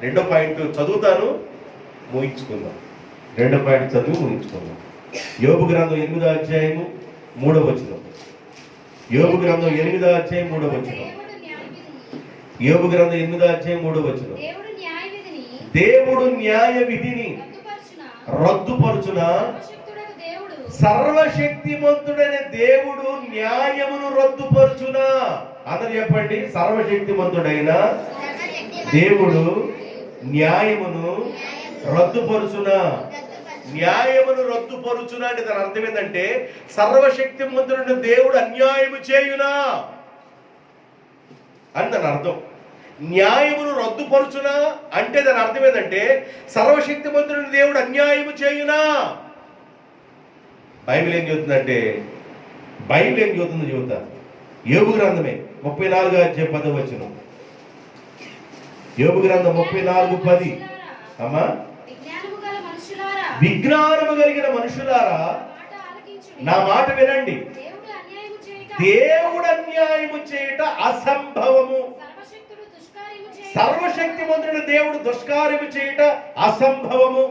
2వ పాయింట్ చదువుతాను, ముగించుకుందాం. 2వ పాయింట్ చదువు ముగించుకుందాం. యోబు గ్రంథం 8వ అధ్యాయము 3వ వచనం. యోబు గ్రంథం 8వ అధ్యాయం 3వ వచనం. యోబు గ్రంథం 8వ అధ్యాయం 3వ వచనం. దేవుడు న్యాయ విధిని రద్దుపరుచున, సర్వశక్తిమంతుడైన దేవుడు న్యాయమును రద్దుపరుచునా. అందరు చెప్పండి, సర్వశక్తిమంతుడైన దేవుడు న్యాయమును రద్దుపరుచునా. న్యాయమును రద్దుపరుచునా అంటే దాని అర్థం ఏంటంటే, సర్వశక్తిమంతుడైన దేవుడు అన్యాయము చేయునా అని దాని అర్థం. న్యాయమును రద్దుపరుచునా అంటే దాని అర్థం ఏంటంటే, సర్వశక్తిమంతుడైన దేవుడు అన్యాయము చేయునా. బైబిల్ ఏం చెబుతుందంటే, బైబిల్ ఏం చెబుతుందో చెబుతా. యోబు గ్రంథమే 34వ అధ్యాయం 10వ వచనం. యోబు గ్రంథం 34:10. అమ్మా, విజ్ఞానము కలిగిన మనుషులారా నా మాట వినండి. దేవుడు అన్యాయము చేయట అసంభవము. సర్వశక్తిమంతుడైన దేవుడు దుష్కార్యము చేయట అసంభవము.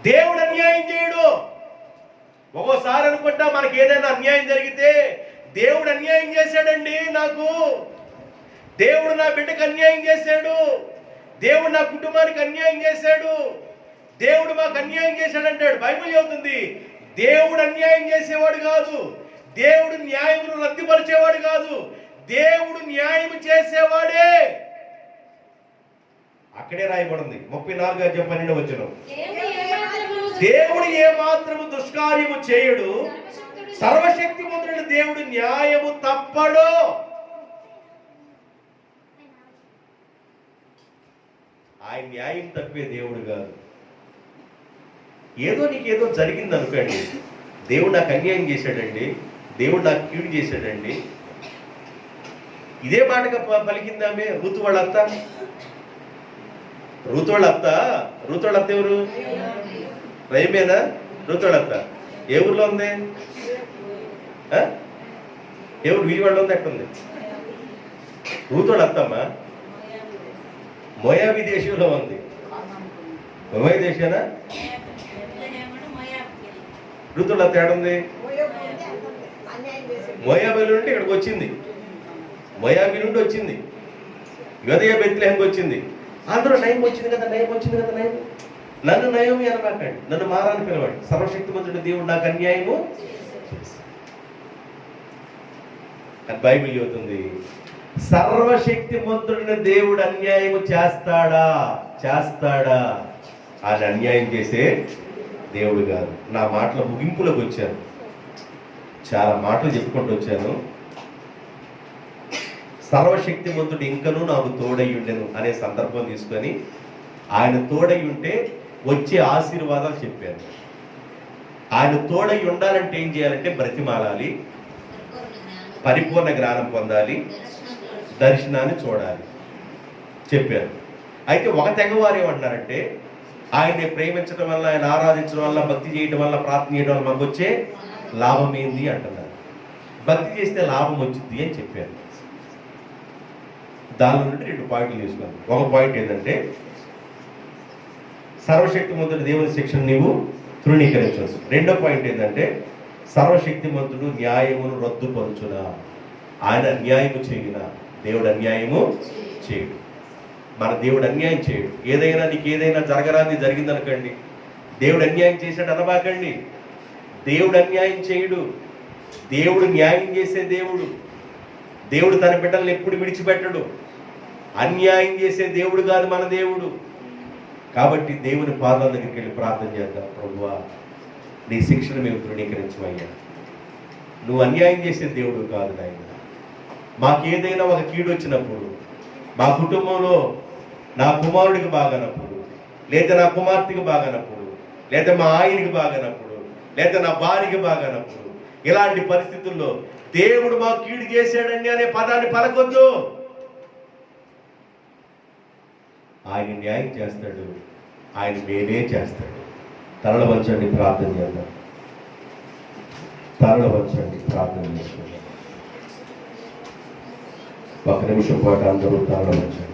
దేవుడు అన్యాయం చేయడు. ఒక్కోసారి అనుకుంటా మనకి ఏదైనా అన్యాయం జరిగితే దేవుడు అన్యాయం చేశాడండి, నాకు దేవుడు నా బిడ్డకు అన్యాయం చేశాడు, దేవుడు నా కుటుంబానికి అన్యాయం చేశాడు, దేవుడు మాకు అన్యాయం చేశాడంటాడు. బైబిల్ చెబుతుంది దేవుడు అన్యాయం చేసేవాడు కాదు, దేవుడు న్యాయమును రద్దుపరిచేవాడు కాదు, దేవుడు న్యాయం చేసేవాడే. అక్కడే రాయబడింది 34:12 దేవుడు ఏ మాత్రము దుష్కార్యము చేయడు, సర్వశక్తిమంతుడైన దేవుడు న్యాయము తప్పడు. ఆయన న్యాయం తప్పే దేవుడు కాదు. ఏదో నీకేదో జరిగింది అనుకోండి, దేవుడు నాకు అన్యాయం చేశాడండి, దేవుడు నాకు కీడు చేశాడండి, ఇదే మాటగా పలికిందామే ఋతు వాళ్ళ అత్త. ఋతు వాళ్ళ అత్త ఎవరు? రయమేనా ఋతు వాళ్ళ అత్త? ఏ ఊర్లో ఉంది? ఏ ఊరు? విజయవాడలో ఉంది. ఎట్టుంది ఋతు వాళ్ళ అత్తమ్మా? మోయాబీ దేశంలో ఉంది. మోయా దేశానా? ఋతువుల తేడా ఉంది. మోయాబీ నుండి ఇక్కడికి వచ్చింది, మోయాబీ నుండి వచ్చింది, యోదయ బెత్లెహేంకి వచ్చింది. అందరూ నయం వచ్చింది కదా, నయం. నన్ను నయమి అనమాకండి, నన్ను మారాని పిలవండి. సర్వశక్తిమంతుడు దేవుడు నాకు అన్యాయము అని బైబిల్ చెబుతుంది. సర్వశక్తిమంతుడిని దేవుడు అన్యాయము చేస్తాడా? ఆయన అన్యాయం చేసే దేవుడు కాదు. నా మాటల ముగింపులోకి వచ్చాను, చాలా మాటలు చెప్పుకుంటూ వచ్చాను. సర్వశక్తిమంతుడు ఇంకనూ నాకు తోడై ఉండెను అనే సందర్భం తీసుకొని ఆయన తోడై ఉంటే వచ్చే ఆశీర్వాదాలు చెప్పాను. ఆయన తోడై ఉండాలంటే ఏం చేయాలంటే బ్రతిమాలాలి, పరిపూర్ణ జ్ఞానం పొందాలి, దర్శనాన్ని చూడాలి చెప్పారు. అయితే ఒక తెగవారు ఏమంటున్నారంటే ఆయన్ని ప్రేమించడం వల్ల, ఆయన ఆరాధించడం వల్ల, భక్తి చేయడం వల్ల, ప్రార్థన చేయడం వల్ల మాకు వచ్చే లాభం ఏంది అంటున్నారు. భక్తి చేస్తే లాభం వచ్చింది అని చెప్పారు. దానిలో నుండి 2 పాయింట్లు తీసుకున్నాను. ఒక పాయింట్ ఏంటంటే సర్వశక్తిమంతుడు దేవుని శిక్షను నీవు తృణీకరించవచ్చు. రెండో పాయింట్ ఏంటంటే సర్వశక్తిమంతుడు న్యాయమును రద్దుపరుచునా. ఆయన అన్యాయము చేయునా, దేవుడు అన్యాయము చేయడు. మన దేవుడు అన్యాయం చేయడు. ఏదైనా నీకు ఏదైనా జరగరాని జరిగిందనుకోండి, దేవుడు అన్యాయం చేశాడు అనబాకండి. దేవుడు అన్యాయం చేయడు. దేవుడు న్యాయం చేసే దేవుడు. దేవుడు తన బిడ్డల్ని ఎప్పుడు విడిచిపెట్టడు. అన్యాయం చేసే దేవుడు కాదు మన దేవుడు. కాబట్టి దేవుని పాదాల దగ్గరికి వెళ్ళి ప్రార్థన చేద్దాం. ప్రభువా, నీ శిక్షను మేము తృణీకరించమయ్యా. నువ్వు అన్యాయం చేసే దేవుడు కాదు నాయన. మాకేదైనా ఒక కీడు వచ్చినప్పుడు, మా కుటుంబంలో నా కుమారుడికి బాగానప్పుడు, లేదా నా కుమార్తెకి బాగానప్పుడు, లేదా మా ఆయనకి బాగానప్పుడు, లేదా నా భార్యకి బాగానప్పుడు, ఇలాంటి పరిస్థితుల్లో దేవుడు మా కీడు చేశాడండి అనే పదాన్ని పలకొద్దు. ఆయన న్యాయం చేస్తాడు, ఆయన మేలే చేస్తాడు. తరల వంచండి, ప్రార్థన చేద్దాం. తరల వంచండి, ప్రార్థన చేసుకుందాం. 1 నిమిషం పాటు అందరూ తరల వంచండి.